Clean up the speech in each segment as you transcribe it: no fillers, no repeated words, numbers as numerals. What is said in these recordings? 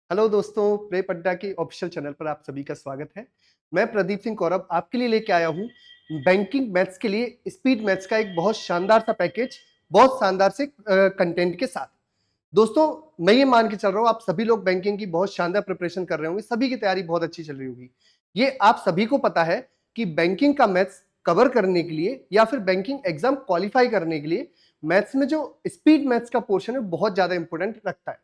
Hello दोस्तों, pray पड्डा के official channel पर आप सभी का स्वागत है। मैं प्रदीप सिंह कौरव आपके लिए लेके आया हूँ बैंकिंग मैथ्स के लिए स्पीड मैथ्स का एक बहुत शानदार सा पैकेज, बहुत शानदार से कंटेंट के साथ। दोस्तों, मैं ये मान के चल रहा हूँ आप सभी लोग बैंकिंग की बहुत शानदार प्रिपरेशन कर रहे होंगे, सभी की तैयारी बहुत अच्छी चल रही होगी। ये आप सभी को पता है कि बैंकिंग का मैथ्स कवर करने के लिए या फिर बैंकिंग एग्जाम क्वालिफाई करने के लिए मैथ्स में जो स्पीड मैथ्स का पोर्शन है बहुत ज्यादा इंपॉर्टेंट रखता है।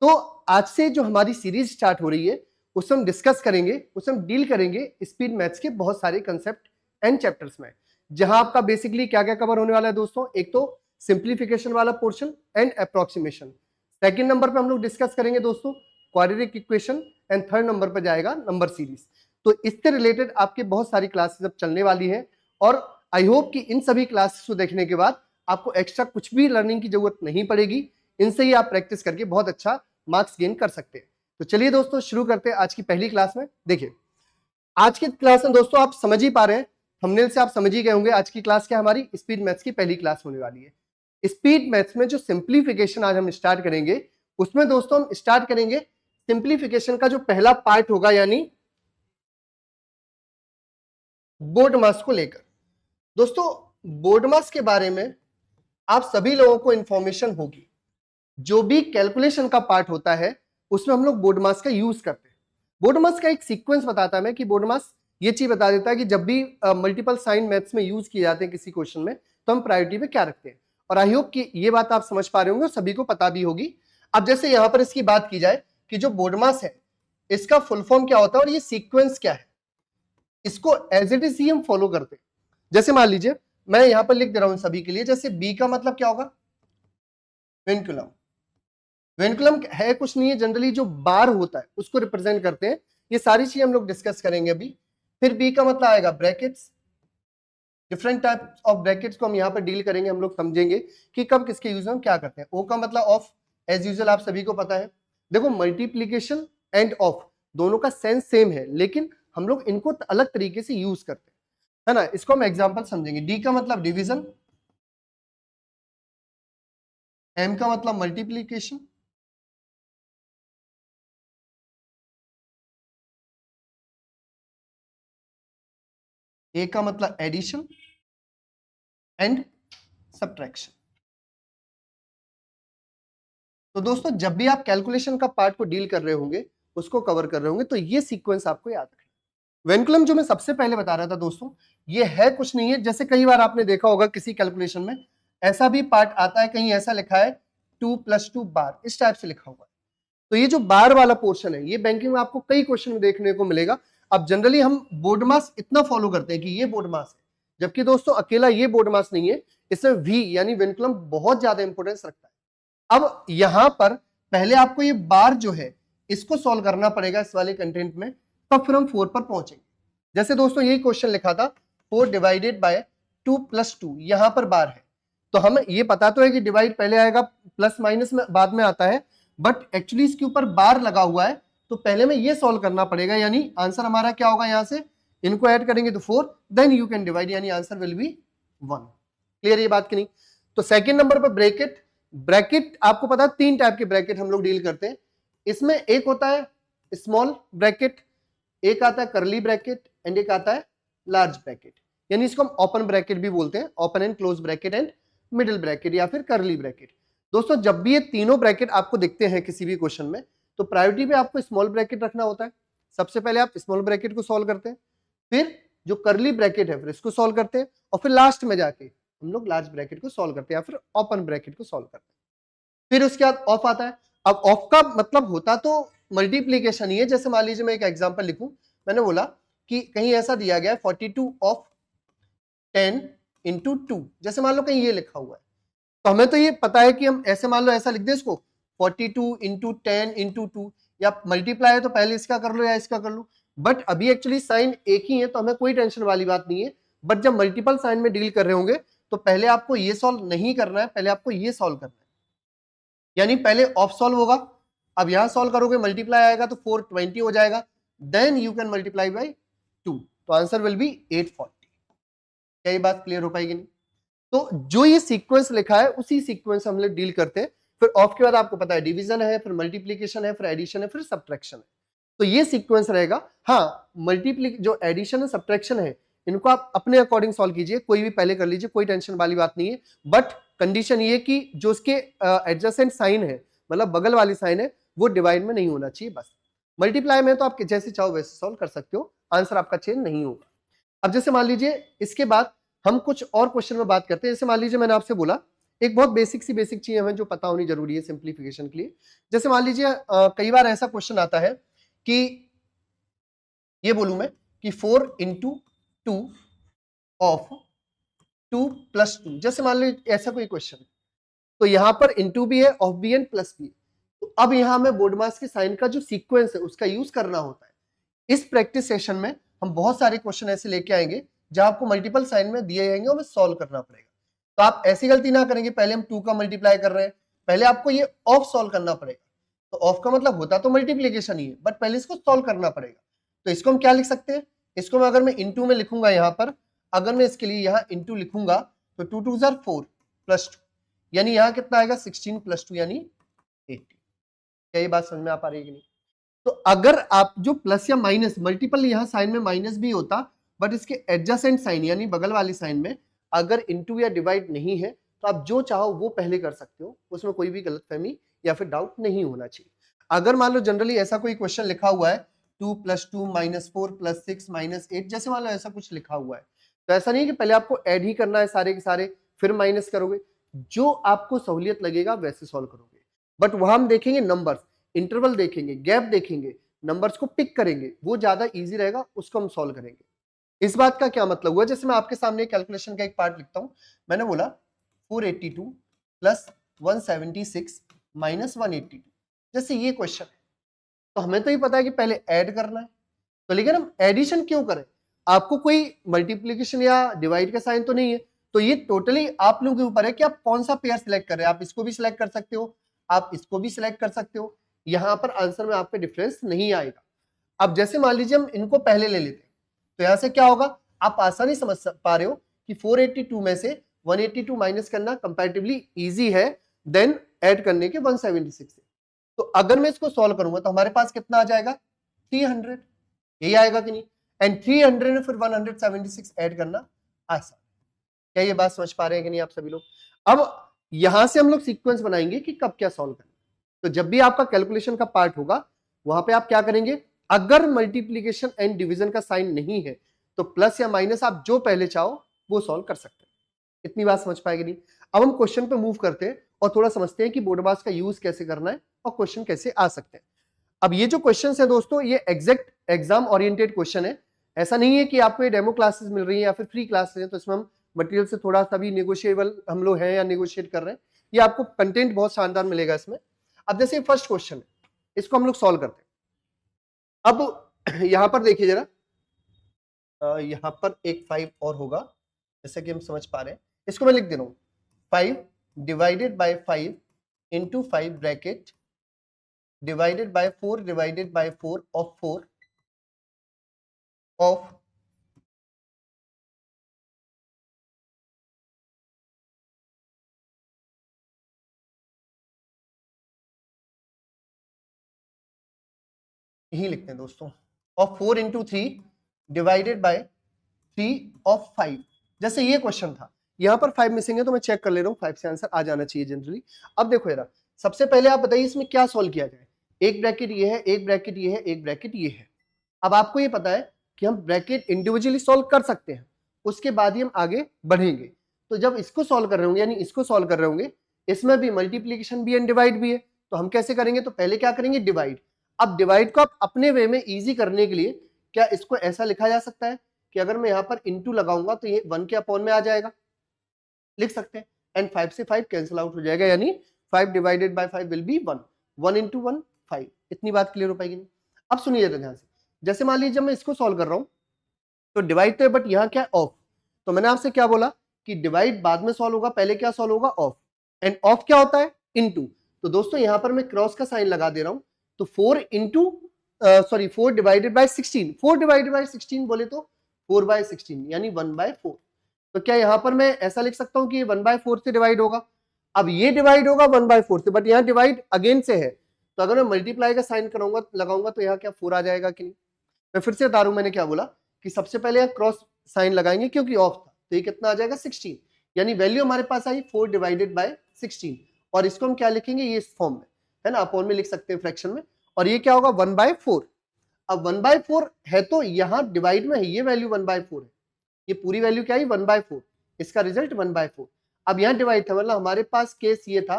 तो आज से जो हमारी सीरीज स्टार्ट हो रही है उसमें हम डिस्कस करेंगे, उसमें हम डील करेंगे स्पीड मैथ्स के बहुत सारे कंसेप्ट एंड चैप्टर्स में, जहां आपका बेसिकली क्या क्या कवर होने वाला है दोस्तों। एक तो सिंप्लीफिकेशन वाला portion and approximation. Second number पे हम लोग डिस्कस करेंगे दोस्तों quadratic equation and third number पे जाएगा नंबर सीरीज। तो इससे रिलेटेड आपके बहुत सारी क्लासेस अब चलने वाली है और आई होप कि इन सभी क्लासेस को देखने के बाद आपको एक्स्ट्रा कुछ भी लर्निंग की जरूरत नहीं पड़ेगी। इनसे ही आप प्रैक्टिस करके बहुत अच्छा मार्क्स गेन कर सकते हैं। तो चलिए दोस्तों शुरू करते हैं आज की पहली क्लास में। देखिए आज की क्लास में दोस्तों आप समझ ही पा रहे हैं, थंबनेल से आप समझ ही गए होंगे आज की क्लास क्या हमारी स्पीड मैथ्स की पहली क्लास होने वाली है। स्पीड मैथ्स में जो सिंप्लीफिकेशन आज हम स्टार्ट करेंगे उसमें दोस्तों हम स्टार्ट करेंगे सिंप्लीफिकेशन का जो पहला पार्ट होगा यानी बोर्ड मास को लेकर। दोस्तों बोर्ड मास के बारे में आप सभी लोगों को इंफॉर्मेशन होगी। जो भी कैलकुलेशन का पार्ट होता है उसमें हम लोग बोर्ड मास का यूज करते हैं। बोर्ड मास का एक सीक्वेंस बताता है कि बोर्ड मास ये चीज बता देता है कि जब भी मल्टीपल साइन मैथ्स में यूज किए जाते हैं किसी क्वेश्चन में तो हम प्रायोरिटी पे क्या रखते हैं। और आई होप कि ये बात आप समझ पा रहे होंगे और सभी को पता भी होगी। अब जैसे यहां पर इसकी बात की जाए कि जो बोर्ड मास है इसका फुल फॉर्म क्या होता है और ये सीक्वेंस क्या है, इसको एज इट इज ही हम फॉलो करते हैं। जैसे मान लीजिए मैं यहां पर लिख दे रहा हूं सभी के लिए, जैसे बी का मतलब क्या होगा, पेंडुलम। वेनकुलम है कुछ नहीं है, जनरली जो बार होता है उसको रिप्रेजेंट करते हैं। ये सारी चीजें हम लोग डिस्कस करेंगे अभी। फिर बी का मतलब आएगा brackets. Different types of brackets को हम यहाँ पर डील करेंगे, हम लोग समझेंगे कि कब किसके यूज में हम क्या करते हैं। ओ का मतलब ऑफ, एज यूजुअल आप सभी को पता है। देखो मल्टीप्लीकेशन एंड ऑफ दोनों का सेंस सेम है लेकिन हम लोग इनको अलग तरीके से यूज करते हैं, है ना। इसको हम एग्जाम्पल समझेंगे। डी का मतलब डिविजन, एम का मतलब मल्टीप्लीकेशन, ए का मतलब एडिशन एंड सब्ट्रैक्शन। तो दोस्तों जब भी आप कैलकुलेशन का पार्ट को डील कर रहे होंगे, उसको कवर कर रहे होंगे, तो ये सीक्वेंस आपको याद रखना। वेनकुलम जो मैं सबसे पहले बता रहा था दोस्तों, ये है कुछ नहीं है, जैसे कई बार आपने देखा होगा किसी कैलकुलेशन में ऐसा भी पार्ट आता है, कहीं ऐसा लिखा है 2 + 2 बार, इस टाइप से लिखा हुआ है। तो ये जो बार वाला पोर्शन है ये बैंकिंग में आपको कई क्वेश्चन में देखने को मिलेगा। अब जनरली हम बोर्ड मास इतना फॉलो करते हैं कि ये बोर्ड मास है, जबकि दोस्तों अकेला ये बोर्ड मास नहीं है, इसमें वी यानी वेनकुलम बहुत ज्यादा इंपॉर्टेंस रखता है। अब यहां पर पहले आपको ये बार जो है इसको सॉल्व करना पड़ेगा इस वाले कंटेंट में, तब फिर हम 4 पर पहुंचेंगे। जैसे दोस्तों यही क्वेश्चन लिखा था 4 डिवाइडेड बाय 2 + 2, यहां पर बार है तो हमें ये पता तो है कि डिवाइड पहले आएगा, प्लस माइनस में बाद में आता है, बट एक्चुअली इसके ऊपर बार लगा हुआ है तो पहले में ये सॉल्व करना पड़ेगा। यानी आंसर हमारा क्या होगा, यहां से इनको ऐड करेंगे तो 4, देन यू कैन डिवाइड, यानी आंसर विल बी 1। क्लियर ये बात की नहीं। तो सेकंड नंबर पर ब्रैकेट। ब्रैकेट आपको पता है 3 टाइप के ब्रैकेट हम लोग डील करते हैं। इसमें एक होता है स्मॉल ब्रैकेट, एक आता है करली ब्रैकेट एंड एक आता है लार्ज ब्रैकेट, यानी इसको हम ओपन ब्रैकेट भी बोलते हैं, open and close bracket and middle bracket या फिर करली ब्रैकेट। दोस्तों जब भी ये तीनों ब्रैकेट आपको दिखते हैं किसी भी क्वेश्चन में तो प्रायोरिटी पे आपको स्मॉल ब्रैकेट रखना होता है। सबसे पहले आप स्मॉल ब्रैकेट को सॉल्व करते हैं, फिर जो करली ब्रैकेट है फिर इसको सॉल्व करते हैं और फिर लास्ट में जाके हम लोग लार्ज ब्रैकेट को सॉल्व करते हैं या फिर ओपन ब्रैकेट को सॉल्व करते हैं। फिर उसके बाद ऑफ आता है। अब ऑफ का मतलब होता तो मल्टीप्लीकेशन ही है। जैसे मान लीजिए मैं एक एग्जांपल लिखूं, मैंने बोला कि कहीं ऐसा दिया गया 42 ऑफ 10 इंटू 2, जैसे मान लो कहीं ये लिखा हुआ है तो हमें तो ये पता है कि हम ऐसे मान लो ऐसा लिख दें इसको 42 इंटू 10 इंटू 2, या मल्टीप्लाई है तो पहले इसका कर लो या इसका कर लो, बट अभी एक्चुअली साइन एक ही है तो हमें कोई टेंशन वाली बात नहीं है। बट जब मल्टीपल साइन में डील कर रहे होंगे तो पहले आपको ये सॉल्व नहीं करना है, पहले आपको ये सॉल्व करना है। यानी पहले ऑफ सॉल्व होगा, अब यहां सॉल्व करोगे मल्टीप्लाई आएगा तो 420 हो जाएगा, then you can multiply by 2, तो आंसर विल बी 840। क्या ये बात क्लियर हो पाएगी नहीं? तो जो ये सीक्वेंस लिखा है उसी सीक्वेंस हम लोग डील करते हैं। फिर ऑफ के बाद आपको पता है डिवीजन है, फिर मल्टीप्लीकेशन है, फिर एडिशन है, फिर सब्ट्रैक्शन है। तो ये सीक्वेंस रहेगा। हाँ, जो एडिशन है सब्ट्रैक्शन है इनको आप अपने अकॉर्डिंग सॉल्व कीजिए, कोई भी पहले कर लीजिए, कोई टेंशन वाली बात नहीं है। बट कंडीशन ये कि जो उसके एडजेसेंट साइन है, मतलब बगल वाली साइन है, वो डिवाइड में नहीं होना चाहिए बस। मल्टीप्लाई में तो आप जैसे चाहो वैसे सॉल्व कर सकते हो, आंसर आपका चेंज नहीं होगा। अब जैसे मान लीजिए इसके बाद हम कुछ और क्वेश्चन में बात करते हैं। जैसे मान लीजिए मैंने आपसे बोला एक बहुत बेसिक चीज हमें जो पता होनी जरूरी है सिंप्लीफिकेशन के लिए। जैसे मान लीजिए कई बार ऐसा क्वेश्चन आता है कि ये बोलूं मैं कि 4 इंटू 2 ऑफ 2 प्लस 2, जैसे मान लीजिए ऐसा कोई क्वेश्चन है, तो यहां पर इंटू भी है, ऑफ भी है, प्लस भी है। तो अब यहां हमें बोर्ड मास के साइन का जो सीक्वेंस है उसका यूज करना होता है। इस प्रैक्टिस सेशन में हम बहुत सारे क्वेश्चन ऐसे लेके आएंगे जहां आपको मल्टीपल साइन में दिए जाएंगे और हमें सॉल्व करना पड़ेगा। तो आप ऐसी गलती ना करेंगे पहले हम 2 का मल्टीप्लाई कर रहे हैं, पहले आपको ये ऑफ सॉल्व करना पड़ेगा। तो ऑफ का मतलब होता तो मल्टीप्लीकेशन ही है, बट पहले इसको सॉल्व करना पड़ेगा। तो इसको हम क्या लिख सकते हैं, इसको मैं अगर मैं इंटू में लिखूंगा यहाँ पर, अगर मैं इसके लिए यहाँ इंटू लिखूंगा तो 2 2 4 प्लस 2, यानी यहाँ कितना आएगा 16 प्लस 2 यानी 80। क्या ये बात समझ में आ पा रही है कि नहीं? तो अगर आप जो प्लस या माइनस, मल्टीपल यहाँ साइन में माइनस भी होता, बट इसके एडजेसेंट साइन यानी बगल वाली साइन में अगर इंटू या डिवाइड नहीं है तो आप जो चाहो वो पहले कर सकते हो, उसमें कोई भी गलतफहमी या फिर डाउट नहीं होना चाहिए। अगर मान लो जनरली ऐसा कोई क्वेश्चन लिखा हुआ है 2 + 2 -4 + 6 -8, जैसे मान लो ऐसा कुछ लिखा हुआ है, तो ऐसा नहीं है कि पहले आपको ऐड ही करना है सारे के सारे फिर माइनस करोगे, जो आपको सहूलियत लगेगा वैसे सॉल्व करोगे। बट वहां हम देखेंगे नंबर्स, इंटरवल देखेंगे, गैप देखेंगे, नंबर्स को पिक करेंगे, वो ज्यादा इजी रहेगा, उसको हम सॉल्व करेंगे। इस बात का क्या मतलब हुआ, जैसे मैं आपके सामने कैलकुलेशन का एक पार्ट लिखता हूं, मैंने बोला 482 + 176 - 182, जैसे ये क्वेश्चन है तो हमें तो ये पता है कि पहले ऐड करना है, तो लेकिन हम एडिशन क्यों करें, आपको कोई मल्टीप्लीकेशन या डिवाइड का साइन तो नहीं है। तो ये टोटली आप लोगों के ऊपर है कि आप कौन सा पेयर सिलेक्ट कर रहे हैं। आप इसको भी सिलेक्ट कर सकते हो, आप इसको भी सिलेक्ट कर सकते हो, यहां पर आंसर में आपके डिफरेंस नहीं आएगा। अब जैसे मान लीजिए हम इनको पहले ले लेते हैं, तो यहां से क्या होगा, आप आसानी समझ पा रहे हो कि 482 में से 182 माइनस करना कंपैरेटिवली इजी है देन ऐड करने के 176 से। तो अगर मैं इसको सॉल्व करूंगा तो हमारे पास कितना आ जाएगा 300, यही आएगा कि नहीं। एंड 300 में फिर 176 ऐड करना आसान। क्या ये बात समझ पा रहे हैं कि नहीं आप सभी लोग? अब यहां से हम लोग सीक्वेंस बनाएंगे कि कब क्या सॉल्व करना। तो जब भी आपका कैलकुलेशन का पार्ट होगा वहां पे आप क्या करेंगे, अगर मल्टीप्लीकेशन एंड डिवीजन का साइन नहीं है तो प्लस या माइनस आप जो पहले चाहो वो सॉल्व कर सकते हैं। इतनी बात समझ पाएगी नहीं? अब हम क्वेश्चन पे मूव करते हैं और थोड़ा समझते हैं कि बोर्ड मास का यूज कैसे करना है और क्वेश्चन कैसे आ सकते हैं। अब ये जो क्वेश्चन है दोस्तों, ये एग्जैक्ट एग्जाम ओरिएंटेड क्वेश्चन है। ऐसा नहीं है कि आपको ये डेमो क्लासेस मिल रही है या फिर फ्री क्लासेस है तो इसमें हम मटेरियल से थोड़ा सा भी नेगोशिएबल हम लोग हैं या नेगोशिएट कर रहे हैं। ये आपको कंटेंट बहुत शानदार मिलेगा इसमें। अब जैसे फर्स्ट क्वेश्चन है, इसको हम लोग सॉल्व करते हैं। अब यहां पर देखिए जरा, यहां पर एक 5 और होगा, जैसे कि हम समझ पा रहे हैं। इसको मैं लिख दे रहा हूं 5 divided by 5 into 5 bracket divided by 4 divided by 4 of 4 of यही लिखते हैं दोस्तों, of 4 into 3 divided by 3 of 5। जैसे ये क्वेश्चन था, यहां पर 5 मिसिंग है तो मैं चेक कर ले रहा हूं, 5 से आंसर आ जाना चाहिए जनरली। अब देखो यार, सबसे पहले आप बताइए इसमें क्या सॉल्व किया जाए। एक ब्रैकेट ये है, एक ब्रैकेट ये है, एक ब्रैकेट ये है। अब आपको ये पता है कि हम ब्रैकेट इंडिविजुअली सॉल्व कर सकते हैं, उसके बाद ही हम आगे बढ़ेंगे। तो जब इसको सॉल्व कर रहे होंगे यानी इसको सॉल्व कर रहे होंगे, इसमें भी मल्टीप्लीकेशन भी एंड डिवाइड भी है, तो हम कैसे करेंगे, तो पहले क्या करेंगे डिवाइड। अब डिवाइड को आप अपने वे में इजी करने के लिए क्या इसको ऐसा लिखा जा सकता है कि अगर मैं यहाँ पर इंटू लगाऊंगा तो ये 1 के अपॉन में आ जाएगा, लिख सकते हैं। एंड 5 से 5 कैंसिल आउट हो जाएगा, यानी 5 divided by 5 will be 1, 1 into 1 5। इतनी बात क्लियर हो पाएगी नहीं? अब सुनिए ध्यान से, जैसे मान लीजिए जब मैं इसको सॉल्व कर रहा हूं तो डिवाइड तो है, बट यहां क्या ऑफ। तो मैंने आपसे क्या बोला कि डिवाइड बाद में सॉल्व होगा, पहले क्या सॉल्व होगा ऑफ। एंड ऑफ क्या होता है इनटू। तो दोस्तों यहां पर मैं क्रॉस का साइन लगा दे रहा हूं, तो 4 डिवाइडेड बाय 16, 4 डिवाइडेड बाय 16 बोले तो 4/16 यानी 1/4। तो क्या यहां पर मैं ऐसा लिख सकता हूं कि 1/4 से डिवाइड होगा, अब ये डिवाइड होगा 1/4 से, बट यहाँ डिवाइड अगेन से है, तो अगर मैं मल्टीप्लाई का साइन करूंगा लगाऊंगा तो यहाँ क्या 4 आ जाएगा कि नहीं। मैं फिर से बता रहा हूं, मैंने क्या बोला कि सबसे पहले यहाँ क्रॉस साइन लगाएंगे क्योंकि ऑफ था, तो ये कितना आ जाएगा 16, यानी वैल्यू हमारे पास आई 4 डिवाइडेड बाय 16, और इसको हम क्या लिखेंगे ये इस फॉर्म में, है ना, अपॉन में लिख सकते हैं फ्रैक्शन में, और ये क्या होगा 1/4। अब 1/4 है तो यहाँ डिवाइड में है, ये वैल्यू 1/4 है, ये पूरी वैल्यू क्या है 1/4, इसका रिजल्ट 1/4। अब यहाँ डिवाइड था, मतलब हमारे पास केस ये था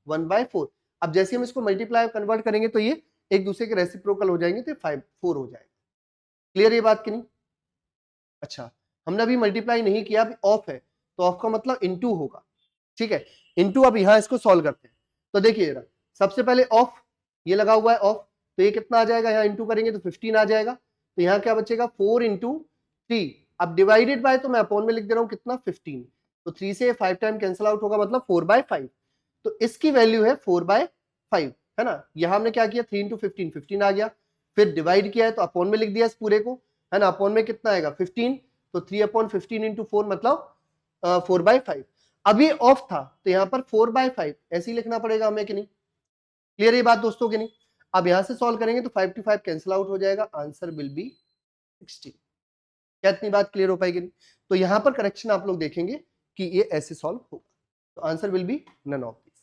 1/4। अब जैसे हम इसको मल्टीप्लाई कन्वर्ट करेंगे तो ये एक दूसरे के रेसिप्रोकल हो जाएंगे, तो 4 हो जाएगा। क्लियर ये बात की नहीं? अच्छा, हमने अभी मल्टीप्लाई नहीं किया, अभी ऑफ है, तो ऑफ का मतलब इनटू होगा, ठीक है, इनटू। अब यहाँ इसको सॉल्व करते हैं, तो देखिए सबसे पहले ऑफ, ये लगा हुआ है ऑफ, तो ये कितना आ जाएगा, यहाँ इनटू करेंगे तो 15 आ जाएगा, तो यहाँ क्या बचेगा 4 × 3। अब डिवाइडेड बाय तो मैं अपॉन में लिख दे रहा हूँ कितना 15, तो 3 से 5 टाइम कैंसिल आउट होगा, मतलब 4/5, तो इसकी वैल्यू है 4/5, है ना। यहाँ हमने क्या किया 3 × 15, 15 आ गया, फिर डिवाइड किया है तो अपॉन में लिख दिया इस पूरे को, है ना, अपॉन में कितना आएगा 15, तो 3/15 × 4 मतलब 4/5। अभी ऑफ था तो यहाँ पर 4/5 ऐसे ही लिखना पड़ेगा हमें कि नहीं। क्लियर ये बात दोस्तों कि नहीं? अब यहां से सॉल्व करेंगे तो 5 to 5 कैंसिल आउट हो जाएगा, आंसर विल बी 16। क्या इतनी बात क्लियर हो पाएगी नहीं? तो यहां पर करेक्शन आप लोग देखेंगे कि ये ऐसे सॉल्व होगा, तो answer will be none of this.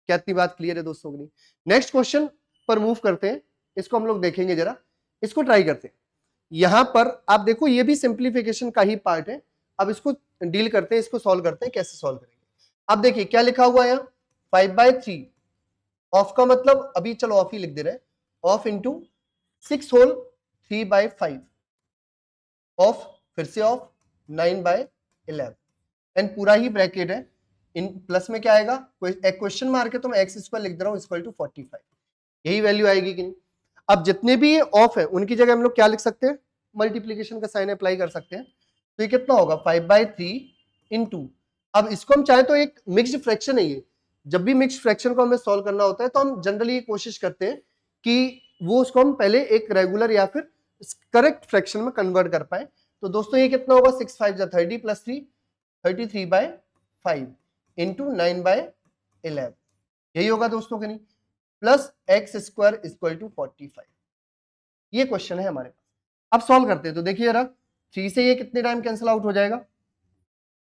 क्या इतनी बात क्लियर है दोस्तों की नहीं? नेक्स्ट क्वेश्चन पर मूव करते हैं, इसको हम लोग देखेंगे, जरा इसको ट्राई करते हैं। यहां पर आप देखो ये भी सिंप्लीफिकेशन का ही पार्ट है, अब इसको डील करते हैं, इसको सॉल्व करते हैं, कैसे सॉल्व करेंगे। अब देखिए क्या लिखा हुआ है, 5/3 ऑफ का मतलब अभी चलो ऑफ ही लिख दे रहे हैं, ऑफ इंटू 6 होल 3/5 ऑफ, फिर से ऑफ 9/11 एंड पूरा ही ब्रैकेट है, इन प्लस में क्या आएगा, एक क्वेश्चन मार्क है तो मैं x स्क्वायर लिख दे रहा हूं इक्वल टू 45, यही वैल्यू आएगी कि नहीं। अब जितने भी ये ऑफ है उनकी जगह हम लोग क्या लिख सकते हैं, मल्टीप्लीकेशन का साइन अप्लाई कर सकते हैं, तो ये कितना होगा 5/3 इंटू, अब इसको हम चाहे तो एक मिक्स्ड फ्रैक्शन है ये, जब भी मिक्स्ड फ्रैक्शन को हमें सॉल्व करना होता है तो हम जनरली कोशिश करते हैं कि वो उसको हम पहले एक रेगुलर या फिर करेक्ट फ्रैक्शन में कन्वर्ट कर पाए। तो दोस्तों ये कितना होगा 6 5 30 + 3 33/5 इंटू 9/11, यही होगा दोस्तों के नहीं, प्लस x² = 45। ये क्वेश्चन है हमारे पास। अब सॉल्व करते हैं, तो देखिए जरा 3 से ये कितने टाइम कैंसिल आउट हो जाएगा,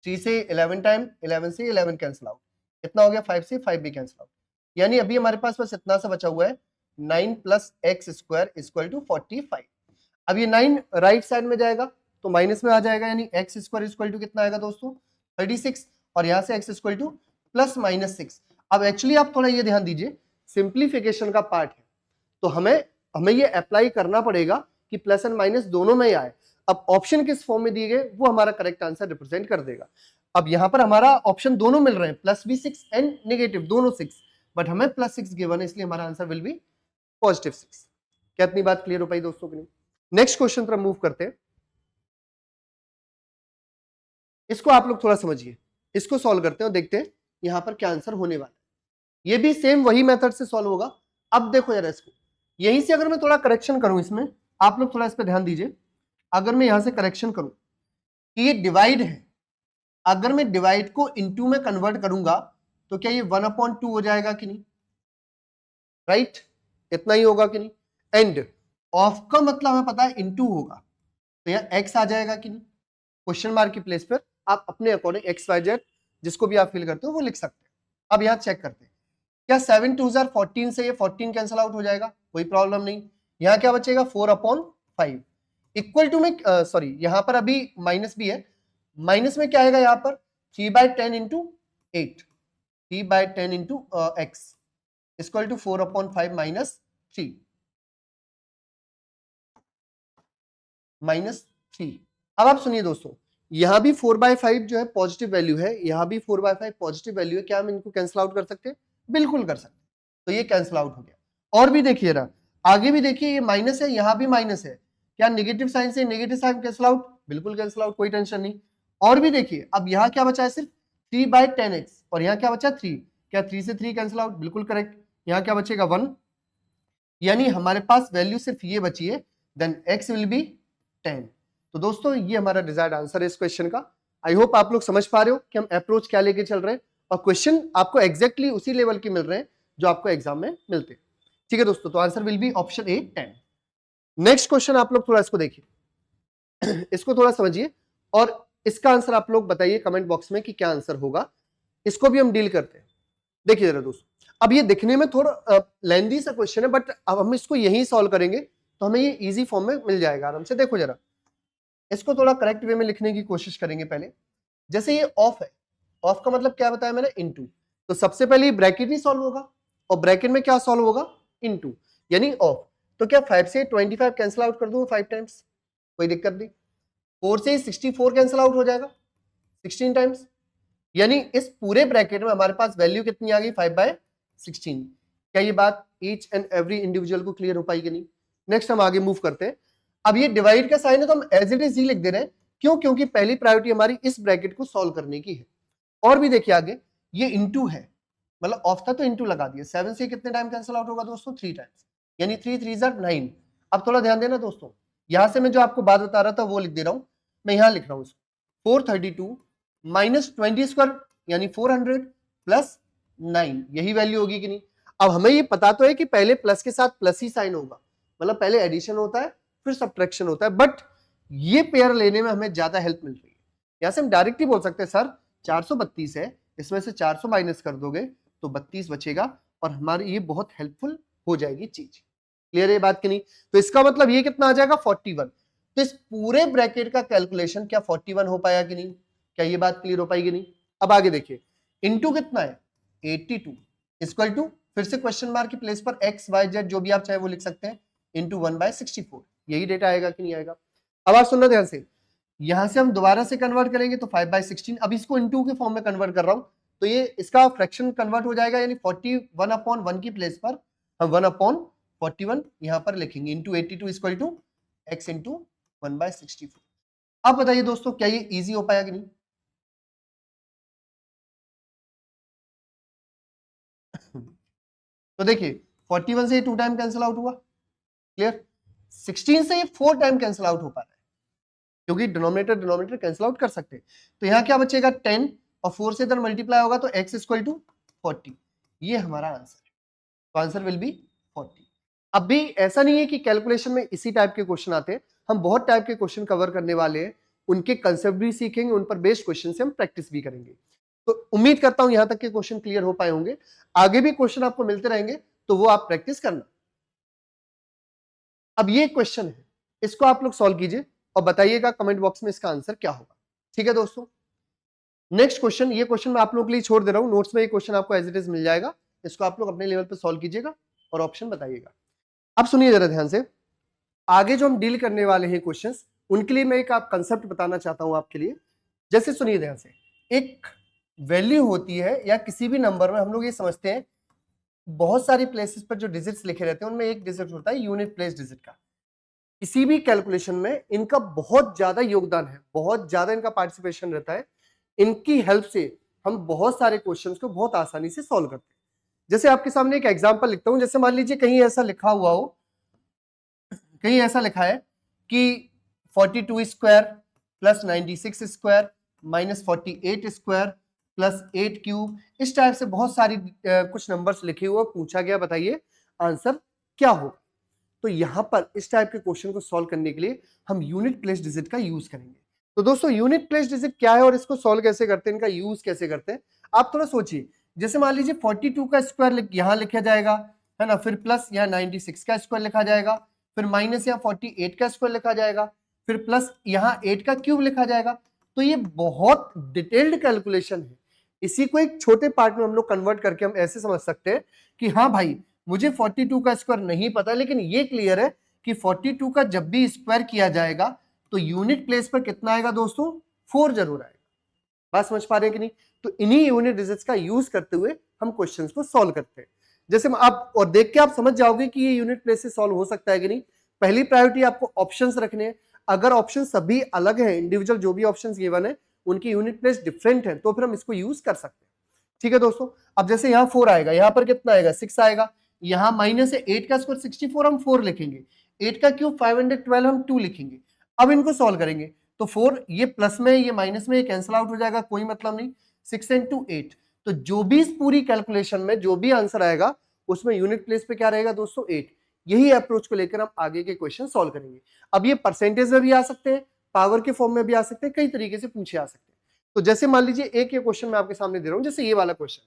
3 से 11 टाइम, 11 से 11 कैंसिल आउट, कितना हो गया 5 से 5 भी कैंसिल आउट, यानी अभी हमारे पास बस इतना सा बचा हुआ है 9 + x² = 45। अब ये 9 राइट साइड में जाएगा तो माइनस में आ जाएगा, यानी x² = कितना आएगा दोस्तों 36, और यहां से x = +-6। अब एक्चुअली आप थोड़ा ये ध्यान दीजिए, सिंप्लीफिकेशन का पार्ट है तो हमें ये अप्लाई करना पड़ेगा कि प्लस एंड माइनस दोनों में ही आए। अब ऑप्शन किस फॉर्म में दिए गए वो हमारा करेक्ट आंसर रिप्रेजेंट कर देगा। अब यहां पर हमारा ऑप्शन दोनों मिल रहे हैं, प्लस भी 6 एंड नेगेटिव दोनों 6, बट हमें +6 गिवन है, इसलिए हमारा आंसर विल बी +6। क्या इतनी बात क्लियर हो पाई दोस्तों की नहीं? नेक्स्ट क्वेश्चन पर मूव करते हैं, इसको आप लोग थोड़ा समझिए, इसको सॉल्व करते हैं और देखते हैं यहां पर क्या आंसर होने वाला है। ये भी सेम वही मेथड से सॉल्व होगा। अब देखो यार इसको, यहीं से अगर मैं थोड़ा करेक्शन करूं इसमें, आप लोग थोड़ा इस पर ध्यान दीजिए, अगर मैं यहां से करेक्शन करूं कि ये डिवाइड है, अगर मैं डिवाइड को इनटू में कन्वर्ट करूंगा तो क्या ये 1/2 हो जाएगा कि नहीं, राइट, इतना ही होगा कि नहीं। एंड ऑफ का मतलब हमें पता है इनटू होगा, तो यहाँ x आ जाएगा कि नहीं, क्वेश्चन मार्क की प्लेस पर आप अपने अकॉर्डिंग XYZ जिसको भी आप फील करते हो वो लिख सकते हैं। अब यहाँ चेक करते हैं, क्या 7 2 14 से ये 14 कैंसिल आउट हो जाएगा, कोई प्रॉब्लम नहीं। यहाँ क्या बचेगा 4/5 इक्वल टू में, सॉरी यहाँ पर अभी माइनस भी है, माइनस में क्या आएगा यहाँ पर 3/10 into 8, 3/10 into x equal to 4/5 - 3 -3। अब आप सुनिए दोस्तों, यहां भी 4/5 जो है पॉजिटिव वैल्यू है, यहां भी 4/5 पॉजिटिव वैल्यू है, क्या हम इनको कैंसिल आउट कर सकते हैं, बिल्कुल कर सकते हैं, तो ये कैंसिल आउट हो गया। और भी देखिए ना, आगे भी देखिए ये माइनस है, यहां भी माइनस है, क्या नेगेटिव साइन से नेगेटिव साइन कैंसिल आउट, बिल्कुल कैंसिल आउट, कोई टेंशन नहीं। और भी देखिए, अब यहाँ क्या बचा है सिर्फ 3/10x, और यहाँ क्या बचा 3, क्या 3 से 3 कैंसिल आउट, बिल्कुल करेक्ट। यहाँ क्या बचेगा 1, यानी हमारे पास वैल्यू सिर्फ ये बची है, देन x विल बी 10। तो दोस्तों ये हमारा डिजायर्ड आंसर है इस क्वेश्चन का। आई होप आप लोग समझ पा रहे हो कि हम अप्रोच क्या लेके चल रहे हैं और क्वेश्चन आपको एग्जैक्टली उसी लेवल के मिल रहे हैं जो आपको एग्जाम में मिलते हैं। ठीक है दोस्तों, तो answer will be option A 10। Next question आप लोग थोड़ा इसको देखिए इसको थोड़ा समझिए और इसका आंसर आप लोग बताइए कमेंट बॉक्स में कि क्या आंसर होगा। इसको भी हम डील करते हैं। देखिए जरा दोस्तों, अब ये दिखने में थोड़ा लेंथी सा क्वेश्चन है, बट अब हम इसको यहीं सॉल्व करेंगे तो हमें ये इजी फॉर्म में मिल जाएगा आराम से। देखो जरा, इसको थोड़ा करेक्ट वे में लिखने की कोशिश करेंगे पहले। जैसे ये ऑफ है, ऑफ का मतलब क्या बताया मैंने, इनटू। तो सबसे पहले ब्रैकेट ही सॉल्व होगा और ब्रैकेट में क्या सॉल्व होगा, इनटू, यानी ऑफ। तो क्या 5 से 25 कैंसिल आउट कर दूं 5 टाइम्स, कोई दिक्कत नहीं। 4 से 64 कैंसिल आउट हो जाएगा 16 टाइम्स, यानी इस पूरे ब्रैकेट में हमारे पास वैल्यू कितनी आ गई 5/16। क्या ये बात ईच एंड एवरी इंडिविजुअल को क्लियर हो पाएगी नहीं? नेक्स्ट हम आगे मूव करते हैं। अब ये डिवाइड का साइन है तो हम एज इट इज ही लिख दे रहे हैं। क्यों? क्योंकि पहली प्रायोरिटी हमारी इस ब्रैकेट को सॉल्व करने की है। और भी देखिए आगे, ये इंटू है, मतलब ऑफ था तो इंटू लगा दिया। 7 से कितने टाइम कैंसिल आउट होगा दोस्तों, 3 टाइम्स, यानी 3 3 9। अब थोड़ा ध्यान देना दोस्तों, यहां से मैं जो आपको बात बता रहा था वो लिख दे रहा हूं, मैं यहां लिख रहा हूं इसको। 432 माइनस 20 स्क्वायर यानी 400 प्लस 9, यही वैल्यू होगी कि नहीं? अब हमें ये पता तो है कि पहले प्लस के साथ प्लस ही साइन होगा, मतलब पहले एडिशन होता है फिर सब्ट्रैक्शन होता है, बट ये पेयर लेने में हमें ज्यादा हेल्प मिल रही है। यहां से हम डायरेक्ट ही बोल सकते हैं सर 432 है, इसमें से 400 माइनस कर दोगे तो 32 बचेगा और हमारी ये बहुत हेल्पफुल हो जाएगी चीज। क्लियर है बात कि नहीं? तो इसका मतलब ये कितना आ जाएगा 41। तो इस पूरे ब्रैकेट का कैलकुलेशन क्या 41 हो पाया कि नहीं? क्या ये बात क्लियर हो पाएगी नहीं? अब आगे देखिए, इनटू कितना है 82 इक्वल टू, फिर से क्वेश्चन मार्क की प्लेस पर एक्स वाई जेड जो भी आप चाहे वो लिख सकते हैं, इंटू 1/64। यही डेटा आएगा कि नहीं आएगा? अब आप सुनना ध्यान से, यहां से हम दोबारा से कन्वर्ट करेंगे तो 5/16। अब इसको इनटू के फॉर्म में कन्वर्ट कर रहा हूं तो ये इसका फ्रैक्शन कन्वर्ट हो जाएगा, यानी 41/1 की प्लेस पर हम 1/41 यहां पर लिखेंगे, into 82 equal to x into 1/64। अब बताइए दोस्तों, क्या ये इजी हो पाया कि नहीं? तो देखिए 41 से ये 2 टाइम कैंसिल आउट हुआ, क्लियर। 16 से ये 4 टाइम कैंसिल आउट हो पा रहा है, क्योंकि डिनोमिनेटर डिनोमिनेटर कैंसिल आउट कर सकते हैं। तो यहां क्या बचेगा 10 और 4 से इधर मल्टीप्लाई होगा तो x इक्वल टू 40। ये हमारा आंसर है, तो आंसर विल बी 40। अब भी ऐसा नहीं है कि कैलकुलेशन में इसी टाइप के क्वेश्चन आते हैं, हम बहुत टाइप के क्वेश्चन कवर करने वाले हैं, उनके कंसेप्ट भी सीखेंगे, उन पर बेस्ड क्वेश्चन से हम प्रैक्टिस भी करेंगे। तो उम्मीद करता हूं यहां तक के क्वेश्चन क्लियर हो पाए होंगे। आगे भी क्वेश्चन आपको मिलते रहेंगे तो वो आप प्रैक्टिस करना। अब ये क्वेश्चन है, इसको आप लोग सॉल्व कीजिए और बताइएगा कमेंट बॉक्स में इसका आंसर क्या होगा। ठीक है दोस्तों, नेक्स्ट क्वेश्चन, ये क्वेश्चन मैं आप लोगों के लिए छोड़ दे रहा हूं, नोट्स में ये क्वेश्चन आपको एज इट इज मिल जाएगा। इसको आप लोग अपने लेवल पे सॉल्व कीजिएगा और ऑप्शन बताइएगा। अब सुनिए जरा ध्यान से, आगे जो हम डील करने वाले हैं क्वेश्चंस, उनके लिए मैं एक आप कंसेप्ट बताना चाहता हूं आपके लिए। जैसे सुनिए ध्यान से, एक वैल्यू होती है या किसी भी नंबर में हम लोग ये समझते हैं बहुत सारी प्लेसेस पर जो डिजिट्स लिखे रहते हैं उनमें एक डिजिट होता है यूनिट प्लेस डिजिट का। किसी भी कैलकुलेशन में इनका बहुत ज्यादा योगदान है, बहुत ज्यादा इनका पार्टिसिपेशन रहता है। इनकी हेल्प से हम बहुत सारे क्वेश्चंस को बहुत आसानी से सॉल्व करते हैं। जैसे आपके सामने एक एग्जांपल लिखता हूं, जैसे मान लीजिए कहीं ऐसा लिखा हुआ हो, कहीं ऐसा लिखा है कि 42 square plus 96 square minus 48 square plus 8 cube, इस टाइप से बहुत सारी कुछ नंबर्स लिखे हुए, पूछा गया बताइए आंसर क्या हो। तो यहां पर इस टाइप के क्वेश्चन को सॉल्व करने के लिए हम यूनिट प्लेस डिजिट का यूज करेंगे। तो दोस्तों यूनिट प्लेस डिजिट क्या है और इसको सॉल्व कैसे करते हैं, इनका यूज कैसे करते हैं, आप थोड़ा सोचिए। जैसे मान लीजिए 42 का स्क्वायर यहां लिखा जाएगा, है ना, फिर प्लस यहाँ 96 का स्क्वायर लिखा जाएगा, फिर माइनस यहाँ 48 का स्क्वायर लिखा जाएगा, फिर प्लस यहाँ 8 का क्यूब लिखा जाएगा। तो ये बहुत डिटेल्ड कैलकुलेशन है। इसी को एक छोटे पार्ट में हम लोग कन्वर्ट करके हम ऐसे समझ सकते हैं कि हाँ भाई, मुझे 42 का स्क्वायर नहीं पता, लेकिन ये क्लियर है कि 42 का जब भी स्क्वायर किया जाएगा तो यूनिट प्लेस पर कितना आएगा दोस्तों, 4 जरूर आएगा। बात समझ पा रहे हैं कि नहीं? तो इन्हीं यूनिट डिजिट्स का यूज करते हुए हम क्वेश्चंस को सॉल्व करते हैं। जैसे आप और देख के आप समझ जाओगे कि ये यूनिट प्लेस से सॉल्व हो सकता है कि नहीं। पहली प्रायोरिटी आपको ऑप्शंस रखने हैं, अगर ऑप्शन सभी अलग हैं, इंडिविजुअल जो भी ऑप्शंस गिवन है उनकी यूनिट प्लेस डिफरेंट है, तो फिर हम इसको यूज कर सकते हैं। ठीक है दोस्तों, अब जैसे यहाँ 4 आएगा, यहाँ पर कितना आएगा 6 आएगा, यहाँ माइनस है 8 का स्क्वायर 64 हम 4 लिखेंगे, 8 का क्यूब 512 हम 2 लिखेंगे। अब इनको सॉल्व करेंगे तो 4 ये प्लस में ये माइनस में ये कैंसिल आउट हो जाएगा, कोई मतलब नहीं, 6 into 8 तो जो भी इस पूरी कैलकुलेशन में जो भी आंसर आएगा उसमें यूनिट प्लेस पे क्या रहेगा दोस्तों 8। यही अप्रोच को लेकर हम आगे के क्वेश्चन सॉल्व करेंगे। अब ये परसेंटेज में भी आ सकते हैं, पावर के फॉर्म में भी आ सकते हैं, कई तरीके से पूछे आ सकते हैं। तो जैसे मान लीजिए एक ये क्वेश्चन मैं आपके सामने दे रहा हूं, जैसे ये वाला क्वेश्चन,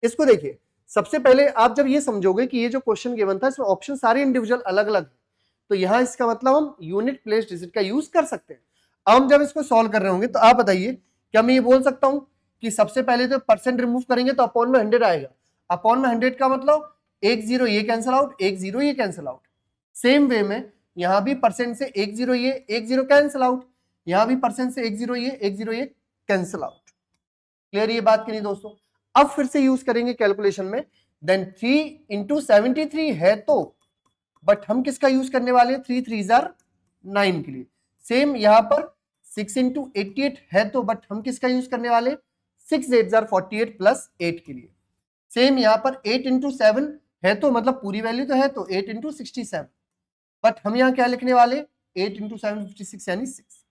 इसको देखिए। सबसे पहले आप जब ये समझोगे कि ये जो क्वेश्चन गिवन था इसमें ऑप्शन सारे इंडिविजुअल अलग अलग है, तो यहां इसका मतलब हम यूनिट प्लेस डिजिट का यूज कर सकते हैं। अब हम जब इसको सॉल्व कर रहे होंगे तो आप बताइए, क्या मैं ये बोल सकता हूं कि सबसे पहले तो परसेंट रिमूव करेंगे तो अपॉन में 100 आएगा। अपॉन में 100 का मतलब एक जीरो ये कैंसिल आउट, एक जीरो ये कैंसिल आउट। सेम वे में यहां भी परसेंट से एक जीरो ये, एक जीरो कैंसिल आउट, यहां भी परसेंट से एक जीरो ये, एक जीरो ये कैंसिल आउट। क्लियर ये बात कि नहीं दोस्तों? अब फिर से यूज करेंगे कैलकुलेशन में। देन 3 इंटू 73 है तो, बट हम किसका यूज करने वाले हैं? 3 3 जार 9 के लिए। सेम यहां पर 6 इंटू 88 है तो, बट हम किसका यूज करने वाले? 6 8 जार 48 प्लस 8 के लिए। सेम यहां पर 8 इंटू 7 है तो, मतलब पूरी वैल्यू तो है तो 8 इंटू 67, बट हम यहां क्या लिखने वाले? 8 इंटू 7 56 यानी 6।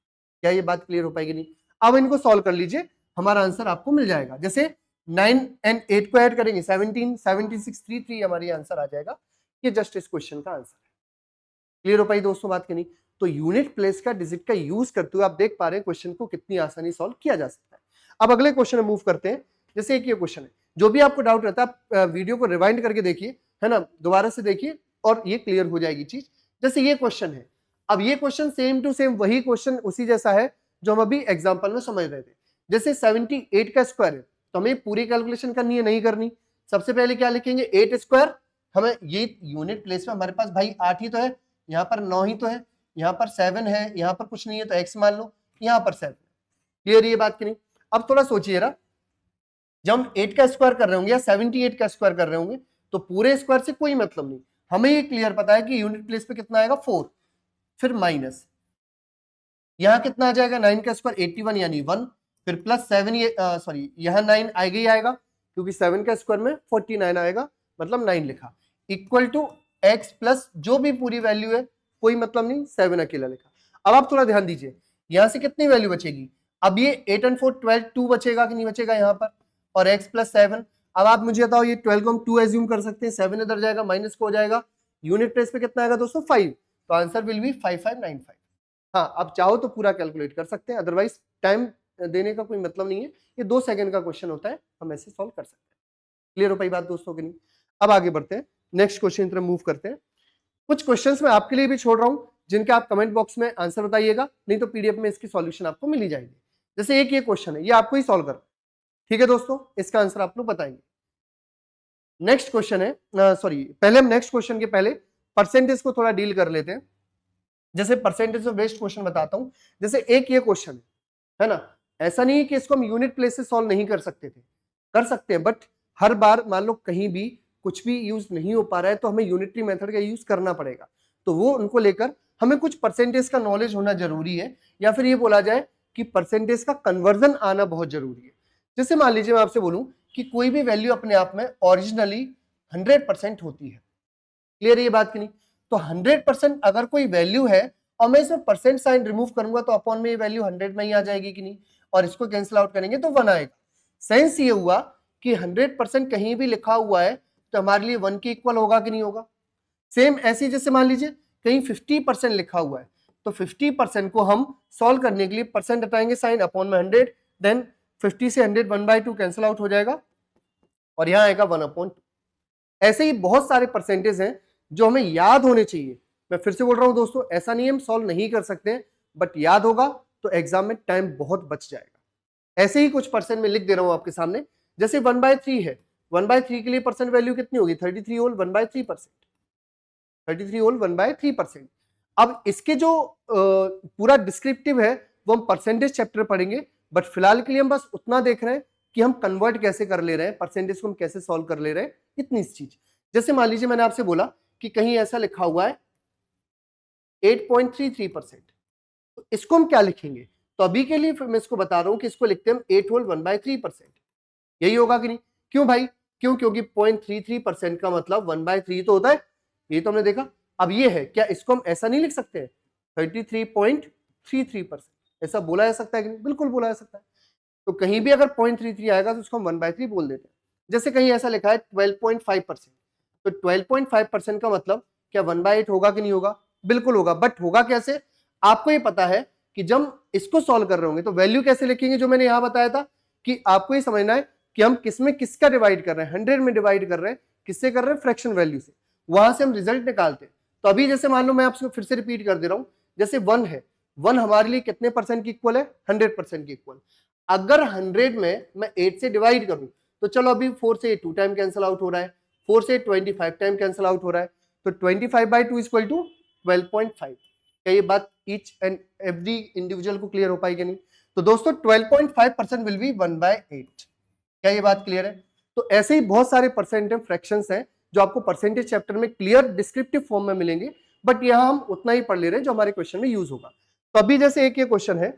क्या ये बात क्लियर हो पाएगी? नहीं। अब इनको सॉल्व कर लीजिए, हमारा आंसर आपको मिल जाएगा। जैसे 9 एंड 8 को ऐड करेंगे 17 76 33 हमारी आंसर आ जाएगा। ये जस्ट इस क्वेश्चन का आंसर है। क्लियर हो पाई दोस्तों बात की नहीं? तो यूनिट प्लेस का डिजिट का यूज करते हुए आप देख पा रहे हैं क्वेश्चन को कितनी आसानी सॉल्व किया जा सकता है। अब अगले क्वेश्चन में मूव करते हैं। जैसे एक ये क्वेश्चन है, जो भी आपको डाउट रहता है आप वीडियो को रिवाइंड करके देखिए, है ना, दोबारा से देखिए और ये क्लियर हो जाएगी चीज। जैसे ये क्वेश्चन है, अब ये क्वेश्चन सेम टू सेम वही क्वेश्चन उसी जैसा है जो हम अभी एग्जाम्पल में समझ रहे थे। जैसे 78 का स्क्वायर है तो हमें पूरी कैलकुलेशन करनी है, नहीं करनी। सबसे पहले क्या लिखेंगे? 8 स्क्वायर। हमें ये यूनिट प्लेस में हमारे पास भाई 8 ही तो है, यहाँ पर 9 ही तो है, यहाँ पर 7 है, यहाँ पर कुछ नहीं है तो x मान लो, यहाँ पर 7। क्लियर ये बात की नहीं? अब थोड़ा सोचिए जरा, जब हम 8 का स्क्वायर कर रहे होंगे या 78 का स्क्वायर कर रहे होंगे तो पूरे स्क्वायर से कोई मतलब नहीं। हमें ये क्लियर पता है कि यूनिट प्लेस पे कितना आएगा? 4। फिर माइनस यहां कितना आ जाएगा? 9 का स्क्वायर 81 यानी 1, फिर प्लस 7, ये सॉरी यहाँ 9 आएगा ही आएगा क्योंकि 7 का स्क्वायर में 49 आएगा, मतलब 9 लिखा, इक्वल टू x प्लस जो भी पूरी वैल्यू है, कोई मतलब नहीं, 7 अकेला लिखा। अब आप थोड़ा ध्यान दीजिए, यहां से कितनी वैल्यू बचेगी? अब ये 8 and 4 12 2 बचेगा कि नहीं बचेगा यहाँ पर, और x प्लस 7। अब आप मुझे बताओ, ये 12 को हम 2 एज्यूम कर सकते हैं, 7 इधर जाएगा, माइनस को हो जाएगा, यूनिट प्लेस पे कितना आएगा दोस्तों? 5। तो आंसर विल बी 5595। हाँ, आप चाहो तो पूरा कैलकुलेट कर सकते हैं, अदरवाइज टाइम देने का कोई मतलब नहीं है। ये 2 सेकंड का क्वेश्चन होता है, हम ऐसे सॉल्व कर सकते हैं। क्लियर हो पाई बात दोस्तों की नहीं? अब आगे बढ़ते हैं, नेक्स्ट क्वेश्चन की तरफ मूव करते हैं। कुछ क्वेश्चंस मैं आपके लिए भी छोड़ रहा हूं जिनके आप कमेंट बॉक्स में आंसर बताइएगा, नहीं तो पीडीएफ में इसकी सॉल्यूशन आपको मिल ही जाएगी। जैसे एक ये क्वेश्चन है, ये आपको ही सॉल्व करना है, ठीक है दोस्तों? इसका आंसर आप लोग बताएंगे। नेक्स्ट क्वेश्चन है, सॉरी, पहले हम नेक्स्ट क्वेश्चन के पहले परसेंटेज को थोड़ा डील कर लेते हैं। जैसे परसेंटेज ऑफ बेस्ड क्वेश्चन बताता हूं। जैसे एक ये क्वेश्चन है ना, ऐसा नहीं है कि इसको हम यूनिट प्लेस से सॉल्व नहीं कर सकते थे, कर सकते हैं, बट हर बार मान लो कहीं भी कुछ भी यूज नहीं हो पा रहा है तो हमें यूनिटरी मेथड का यूज करना पड़ेगा। तो वो उनको लेकर हमें कुछ परसेंटेज का नॉलेज होना जरूरी है, या फिर ये बोला जाए कि परसेंटेज का कन्वर्जन आना बहुत जरूरी है। जैसे मान लीजिए मैं आपसे बोलूं कि कोई भी वैल्यू अपने आप में ओरिजिनली 100% होती है। क्लियर है ये बात की नहीं? तो 100% अगर कोई वैल्यू है और मैं इसमें परसेंट साइन रिमूव करूंगा तो अपॉन में ये वैल्यू 100 में ही आ जाएगी कि नहीं, और इसको कैंसिल आउट करेंगे तो 1 आएगा। सेंस ये हुआ कि 100% कहीं भी लिखा हुआ है तो हमारे लिए 1 के इक्वल होगा कि नहीं होगा। सेम ऐसे जैसे मान लीजिए कहीं 50% लिखा हुआ है तो 50% को हम सॉल्व करने के लिए परसेंट हटाएंगे साइन, अपॉन में 100, देन 50 से 100 1/2 कैंसिल आउट हो जाएगा और यहां आएगा 1/2। ऐसे ही बहुत सारे परसेंटेज हैं जो हमें याद होने चाहिए। मैं फिर से बोल रहा हूं दोस्तों, ऐसा नहीं हम सॉल्व नहीं कर सकते, बट याद होगा तो एग्जाम में टाइम बहुत बच जाएगा। ऐसे ही कुछ परसेंट में लिख दे रहा हूं आपके सामने। जैसे 1/3 है, 1/3 के लिए परसेंट वैल्यू कितनी होगी? 33 होल 1/3%, 33 होल 1/3%। अब इसके जो पूरा डिस्क्रिप्टिव है वो हम परसेंटेज चैप्टर पढ़ेंगे, बट फिलहाल के लिए हम बस उतना देख रहे हैं कि हम कन्वर्ट कैसे कर ले रहे हैं, परसेंटेज को हम कैसे सॉल्व कर ले रहे हैं, इतनी चीज। जैसे मान लीजिए मैंने आपसे बोला कि कहीं ऐसा लिखा हुआ है 8.33%, तो इसको हम क्या लिखेंगे? तो अभी के लिए मैं इसको बता रहा हूं कि इसको लिखते हैं 8 होल 1/3%। यही होगा कि नहीं? क्यों भाई? क्यों? क्योंकि 0.33% का मतलब 1/3 तो होता है, ये तो हमने देखा। अब ये है, क्या इसको हम ऐसा नहीं लिख सकते हैं 33.33%? ऐसा बोला जा सकता है कि नहीं? बिल्कुल बोला जा सकता है। तो कहीं भी अगर 0.33 आएगा तो उसको हम 1/3 बोल देते हैं। जैसे कहीं ऐसा लिखा है 12.5%, तो 12.5% का मतलब क्या 1/8 होगा कि नहीं होगा? बिल्कुल होगा, बट होगा कैसे? आपको ये पता है कि जब इसको सॉल्व कर रहे होंगे तो वैल्यू कैसे लिखेंगे, जो मैंने यहां बताया था कि आपको ये समझना है कि हम किसमें किसका डिवाइड कर रहे हैं, 100 में डिवाइड कर रहे हैं, किससे कर रहे हैं? फ्रैक्शन वैल्यू से। वहां से हम रिजल्ट निकालते हैं। तो अभी जैसे मान लो, मैं आपसे फिर से रिपीट कर दे रहा हूं, जैसे 1 है, 1 हमारे लिए कितने परसेंट की इक्वल है? 100% की इक्वल। अगर 100 में मैं 8 से डिवाइड करूं तो चलो अभी 4 से 2 टाइम कैंसिल आउट हो रहा है, 4 से 25 टाइम कैंसिल आउट हो रहा है, तो 25/2 इक्वल टू 12.5। क्या ये बात ईच एंड एवरी इंडिविजुअल को क्लियर हो पाएगी नहीं? तो दोस्तों 12.5% विल बी 1/8। क्या ये बात क्लियर है? तो ऐसे ही बहुत सारे परसेंट फ्रैक्शंस हैं जो आपको परसेंटेज चैप्टर में क्लियर डिस्क्रिप्टिव फॉर्म में मिलेंगे, बट यहां हम उतना ही पढ़ ले रहे हैं जो हमारे क्वेश्चन में यूज होगा। तो अभी जैसे एक ये क्वेश्चन है,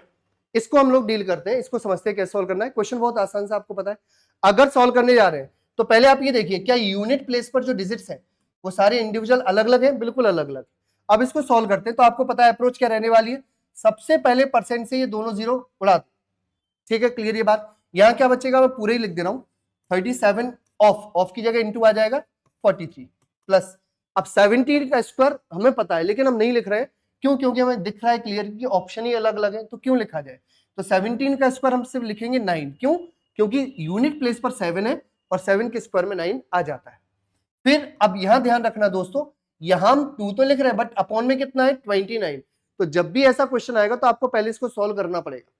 इसको हम लोग डील करते हैं, इसको समझते हैं कैसे सॉल्व करना है। क्वेश्चन बहुत आसान से आपको पता है। अगर सॉल्व करने जा रहे हैं तो पहले आप ये देखिए, क्या यूनिट प्लेस पर जो डिजिट्स हैं वो सारे इंडिविजुअल अलग अलग हैं? बिल्कुल अलग अलग। अब इसको सॉल्व करते हैं तो आपको पता है अप्रोच क्या रहने वाली है। सबसे पहले परसेंट से ये दोनों जीरो उड़ा दो, ठीक है, क्लियर ये बात। यहां क्या बचेगा, मैं पूरे ही लिख दे रहा हूं, 37 ऑफ की जगह इंटू आ जाएगा 43 प्लस। अब 17 का स्क्वायर हमें पता है लेकिन हम नहीं लिख रहे हैं, क्यों? क्योंकि हमें दिख रहा है क्लियर कि ऑप्शन ही अलग अलग है, तो क्यों लिखा जाए? तो 17 का स्क्वायर हम सिर्फ लिखेंगे 9, क्यों? क्योंकि यूनिट प्लेस पर 7 है और 7 के स्क्वायर में 9 आ जाता है। फिर अब यहां ध्यान रखना दोस्तों, यहां हम 2 तो लिख रहे हैं बट अपॉन में कितना है? 29। तो जब भी ऐसा क्वेश्चन आएगा तो आपको पहले इसको सॉल्व करना पड़ेगा,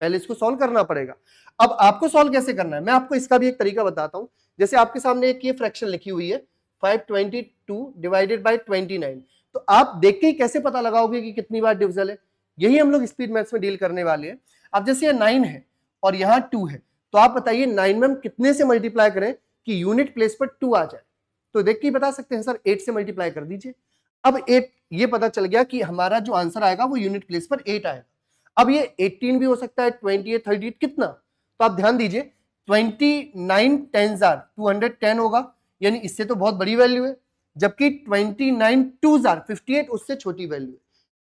पहले इसको सॉल्व करना पड़ेगा। अब आपको सॉल्व कैसे करना है, मैं आपको इसका भी एक तरीका बताता हूं। जैसे आपके सामने एक ये फ्रैक्शन लिखी हुई है 522 डिवाइडेड बाय 29, तो आप देख के ही कैसे पता लगाओगे कि कितनी बार डिविजल है? यही हम लोग स्पीड मैथ्स में डील करने वाले हैं। अब जैसे ये 9 है और यहाँ 2 है, तो आप बताइए 9 में हम कितने से मल्टीप्लाई करें कि यूनिट प्लेस पर 2 आ जाए? तो देख के ही बता सकते हैं सर, 8 से मल्टीप्लाई कर दीजिए। अब 8, ये पता चल गया कि हमारा जो आंसर आएगा वो यूनिट प्लेस पर 8 आएगा। अब ये 18 भी हो सकता है, 28, 38, कितना? तो आप ध्यान दीजिए, 29 10s आर 210 होगा, यानी इससे तो बहुत बड़ी वैल्यू है, जबकि 29 2s आर 58 उससे छोटी वैल्यू है।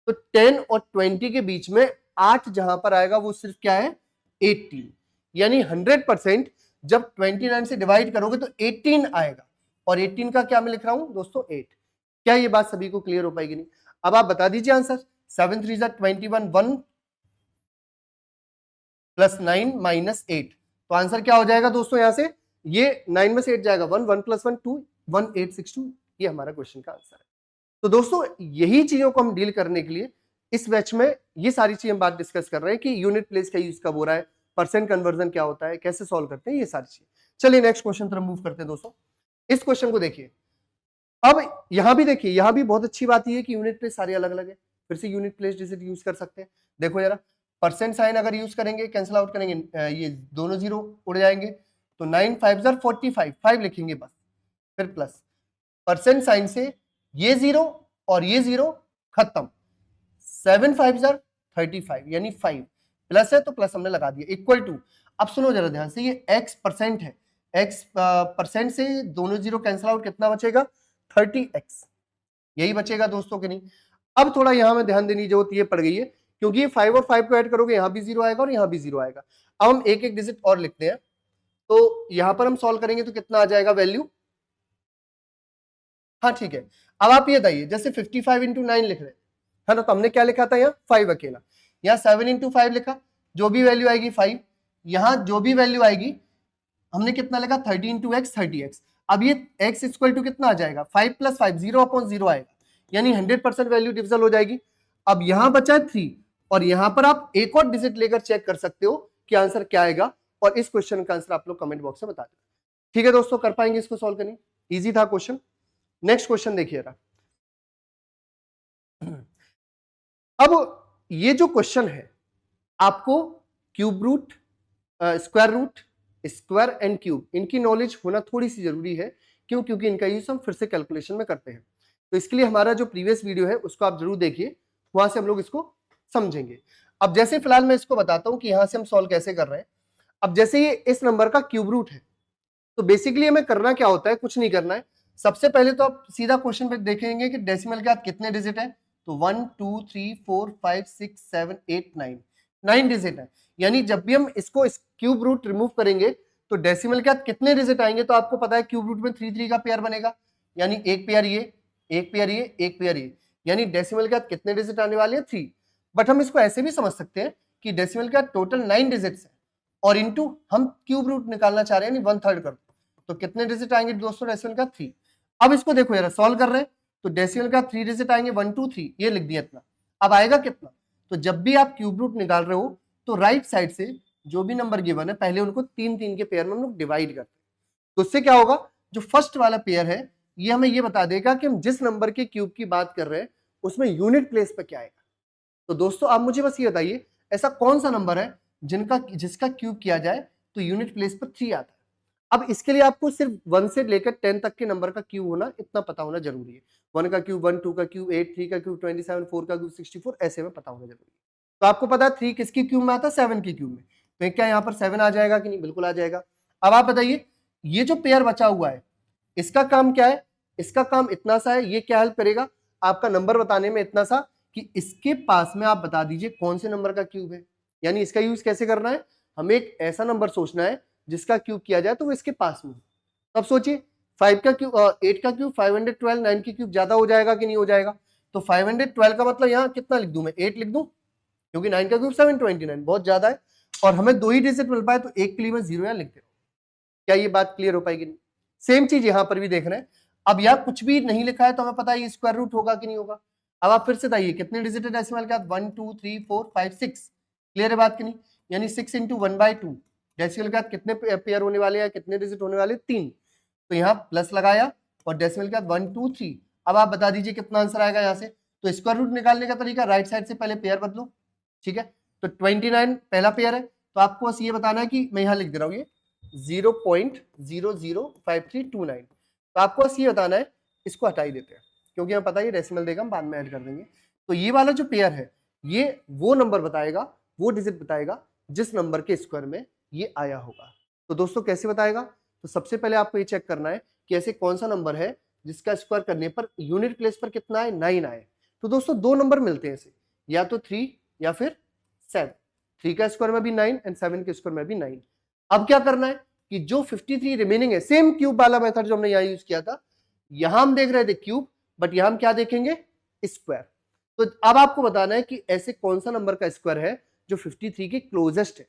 तो 10 और 20 के बीच में 8 जहां पर आएगा वो सिर्फ क्या है? 18। यानी 100% जब 29 से डिवाइड करोगे तो 18 आएगा, और 18 का क्या मैं लिख रहा हूं दोस्तों? 8। क्या ये बात सभी को क्लियर हो पाएगी नहीं? अब आप बता दीजिए आंसर। 7 3 21, 1 प्लस 9 माइनस 8, तो आंसर क्या हो जाएगा दोस्तों? यहां से ये 9 में से 8 जाएगा 1, 1 प्लस 1 2, 1862। ये हमारा क्वेश्चन का आंसर है। तो दोस्तों यही चीजों को हम डील करने के लिए इस बैच में ये सारी चीजें हम बात डिस्कस कर रहे हैं कि यूनिट प्लेस का यूज कब हो रहा है, परसेंट कन्वर्जन क्या होता है, कैसे सॉल्व करते हैं, ये सारी चीजें। चलिए नेक्स्ट क्वेश्चन तरफ मूव करते हैं दोस्तों। इस क्वेश्चन को देखिए। अब यहां भी देखिए, यहां भी बहुत अच्छी बात यह है कि यूनिट प्लेस सारे अलग अलग है, फिर से यूनिट प्लेस डिजिट यूज कर सकते हैं। देखो जरा, परसेंट साइन अगर यूज करेंगे, कैंसिल आउट करेंगे, ये दोनों जीरो उड़ जाएंगे, तो 9 5 45, 5 लिखेंगे बस, फिर प्लस परसेंट साइन से ये जीरो और ये जीरो खत्म, 7 5 35, यानी 5 प्लस है तो प्लस हमने लगा दिया, इक्वल टू। अब सुनो जरा ध्यान से, ये x परसेंट है, x परसेंट से दोनों जीरो कैंसिल आउट, कितना बचेगा? 30x, यही बचेगा दोस्तों कि नहीं? अब थोड़ा यहां में ध्यान देने की जरूरत ये पड़ गई है, क्योंकि ये 5 और 5 को ऐड करोगे यहां भी जीरो आएगा और यहां भी जीरो आएगा। अब हम एक एक डिजिट और लिखते हैं, तो यहां पर हम सॉल्व करेंगे तो कितना आ जाएगा वैल्यू? हाँ ठीक है। अब आप ये बताइए, जैसे 55 इंटू 9 लिख रहे है ना, तो हमने क्या लिखा था? यहाँ 5 अकेला, यहाँ 7 इंटू 5 लिखा, जो भी वैल्यू आएगी 5, यहाँ जो भी वैल्यू आएगी हमने कितना लिखा? 30 इंटू एक्स 30x। अब ये x इक्वल टू कितना आ जाएगा? 5 प्लस 5, 0/0 आएगा, यानी 100% वैल्यू डिविजल हो जाएगी। अब यहां बचा है 3, और यहां पर आप एक और डिजिट लेकर चेक कर सकते हो कि आंसर क्या आएगा, और इस क्वेश्चन का आंसर आप लोग कमेंट बॉक्स में बता देना। ठीक है दोस्तों, कर पाएंगे इसको सॉल्व करने? इजी था क्वेश्चन। नेक्स्ट क्वेश्चन देखिएगा। अब ये जो क्वेश्चन है, आपको cube root, square root, square and cube, इनकी नॉलेज होना थोड़ी सी जरूरी है। क्यों? क्योंकि इनका यूज हम फिर से कैलकुलेशन में करते हैं। तो इसके लिए हमारा जो प्रीवियस वीडियो है उसको आप जरूर देखिए, वहां से हम लोग इसको समझेंगे। अब जैसे फिलहाल मैं इसको बताता हूं कि यहां से हम सॉल्व कैसे कर रहे हैं। अब जैसे ये इस नंबर का क्यूब रूट है, तो बेसिकली हमें करना क्या होता है? कुछ नहीं करना है। सबसे पहले तो आप सीधा क्वेश्चन पे देखेंगे कि डेसिमल के बाद कितने डिजिट है, तो 1 2 3 4 5 6 7 8 9, 9 डिजिट है। यानी जब भी हम इसको इस क्यूब रूट रिमूव करेंगे तो डेसिमल के बाद कितने डिजिट आएंगे, तो आपको पता है क्यूब रूट में 3 का पेयर बनेगा, यानी एक पेयर ये, एक पेयर ये, एक पेयर ये, यानी डेसिमल के बाद कितने डिजिट आने वाले हैं 3। बट हम इसको ऐसे भी समझ सकते हैं कि डेसिमल का टोटल 9 डिजिट्स है और इनटू हम क्यूब रूट निकालना चाह रहे हैं, यानी 1/3 कर दो, तो कितने डिजिट आएंगे दोस्तों डेसिमल का 3। अब इसको देखो यार, सॉल्व कर रहे हैं तो डेसिमल का 3 डिजिट आएंगे, 1 2 3, ये लिख दिया इतना। अब आएगा कितना, तो जब भी आप क्यूब रूट निकाल रहे हो तो राइट साइड से जो भी नंबर गिवन है पहले उनको 3 के पेयर में हम लोग डिवाइड करते हैं। तो उससे क्या होगा, जो फर्स्ट वाला पेयर है ये हमें ये बता देगा कि हम जिस नंबर के क्यूब की बात कर रहे हैं उसमें यूनिट प्लेस पे क्या आएगा। तो दोस्तों आप मुझे बस ये बताइए, ऐसा कौन सा नंबर है जिसका क्यूब किया जाए तो यूनिट प्लेस पर 3 आता है। अब इसके लिए आपको सिर्फ 1 से लेकर 10 तक के नंबर का क्यूब होना, इतना पता होना जरूरी है। 1 का क्यूब 1, 2 का क्यूब 8, 3 का क्यूब 27, 4 का क्यूब 64, ऐसे में पता होना जरूरी है। तो आपको पता है 3 किसकी क्यूब में आता है, 7 की क्यूब में, तो क्या यहाँ पर 7 आ जाएगा कि नहीं, बिल्कुल आ जाएगा। अब आप बताइए ये जो पेयर बचा हुआ है इसका काम क्या है, इसका काम इतना सा है, ये क्या हेल्प करेगा आपका नंबर बताने में, इतना सा कि इसके पास में आप बता दीजिए कौन से नंबर का क्यूब है। यानी इसका यूज कैसे करना है, हमें एक ऐसा नंबर सोचना है जिसका क्यूब किया जाए तो वो इसके पास में। अब सोचिए 5 का क्यूब 8 का क्यूब 512, 9 की क्यूब ज्यादा हो जाएगा कि नहीं हो जाएगा। तो 512 का मतलब यहाँ कितना लिख दूं मैं, 8 लिख दूं, क्योंकि 9 का क्यूब 729 बहुत ज्यादा है और हमें 2 ही डिजिट मिल पाए, तो एक के लिए मैं 0 यहाँ लिख दे रहा हूं। क्या ये बात क्लियर हो पाएगी? नहीं। सेम चीज यहाँ पर भी देख रहे हैं। अब यहाँ कुछ भी नहीं लिखा है तो हमें पता है ये स्क्वायर रूट होगा कि नहीं होगा। अब आप फिर से बताइए कितने डिजिट है डेसिमल के बाद, 1 2 3 4 5 6, क्लियर है बात की नहीं, यानी 6 × 1/2 डेसिमल के बाद कितने पेयर होने वाले हैं, कितने डिजिट होने वाले, 3। तो यहाँ प्लस लगाया और डेसिमल के बाद 1 2 3। अब आप बता दीजिए कितना आंसर आएगा यहाँ से। तो स्क्वायर रूट निकालने का तरीका, राइट साइड से पहले पेयर बदलो, ठीक है। तो 29 पहला पेयर है, तो आपको बस ये बताना है कि मैं यहाँ लिख दे रहा हूँ ये 0.005329। तो आपको बस ये बताना है, इसको हटा ही देते हैं क्योंकि हमें पता है ये डेसिमल देगा, हम बाद में ऐड कर देंगे। तो ये वाला जो पेयर है ये वो नंबर बताएगा, वो डिजिट बताएगा जिस नंबर के स्क्वायर में ये आया होगा। तो दोस्तों कैसे बताएगा, तो सबसे पहले आपको ये चेक करना है कि ऐसे कौन सा नंबर है जिसका स्क्वायर करने पर यूनिट प्लेस पर कितना आए, 9 आए। तो दोस्तों 2 नंबर मिलते हैं इसे, या तो 3 या फिर 7। 3 का स्क्वायर में भी 9 एंड 7 के स्क्वायर में भी 9। अब क्या करना है कि जो 53 रिमेनिंग है, सेम क्यूब वाला मेथड जो हमने यहाँ यूज किया था, यहां हम देख रहे थे क्यूब, बट यहां हम क्या देखेंगे, स्क्वायर। तो अब आपको बताना है कि ऐसे कौन सा नंबर का स्क्वायर है जो 53 के क्लोजेस्ट है।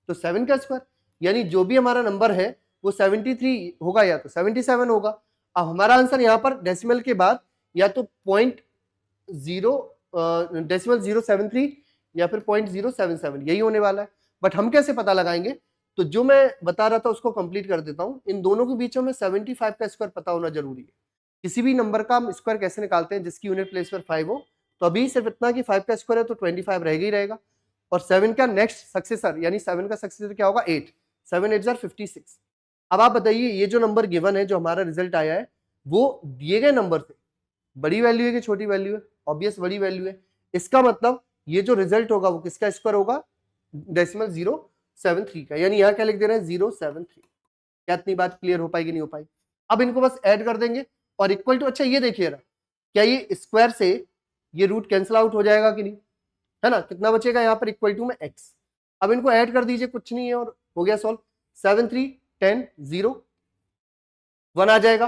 तो 7 का स्क्वायर, यानी जो भी हमारा नंबर है वो 73 होगा या तो 77 होगा। अब हमारा आंसर यहाँ पर डेसिमल के बाद या तो 0.073 या फिर 0.077 यही होने वाला है। बट हम कैसे पता लगाएंगे, तो जो मैं बता रहा था उसको कंप्लीट कर देता हूं। इन दोनों के बीच में 75 का स्क्वायर पता होना जरूरी है। किसी भी नंबर का हम स्क्वायर कैसे निकालते हैं जिसकी यूनिट प्लेस पर 5 हो। तो अभी सिर्फ इतना कि 5 का स्क्वायर है तो 25 रहेगा ही रहेगा, और 7 का नेक्स्ट सक्सेसर यानी 7 का सक्सेसर क्या होगा, 8। 7 8 56। अब आप बताइए ये जो नंबर गिवन है, जो हमारा रिजल्ट आया है, वो दिए गए नंबर से बड़ी वैल्यू है कि छोटी वैल्यू है, ऑब्वियस बड़ी वैल्यू है। इसका मतलब ये जो रिजल्ट होगा वो किसका स्क्वायर होगा, डेसिमल 073 का, यानी यहाँ क्या लिख दे रहे हैं 073। क्या इतनी बात क्लियर हो पाएगी, नहीं हो पाई? अब इनको बस ऐड कर देंगे और इक्वल टू, अच्छा ये देखिए क्या ये स्क्वायर से ये रूट कैंसिल आउट हो जाएगा कि नहीं, है ना, कितना बचेगा यहाँ पर इक्वल टू में x। अब इनको ऐड कर दीजिए, कुछ नहीं है और हो गया सॉल्व। 7 3 10 0 1 आ जाएगा,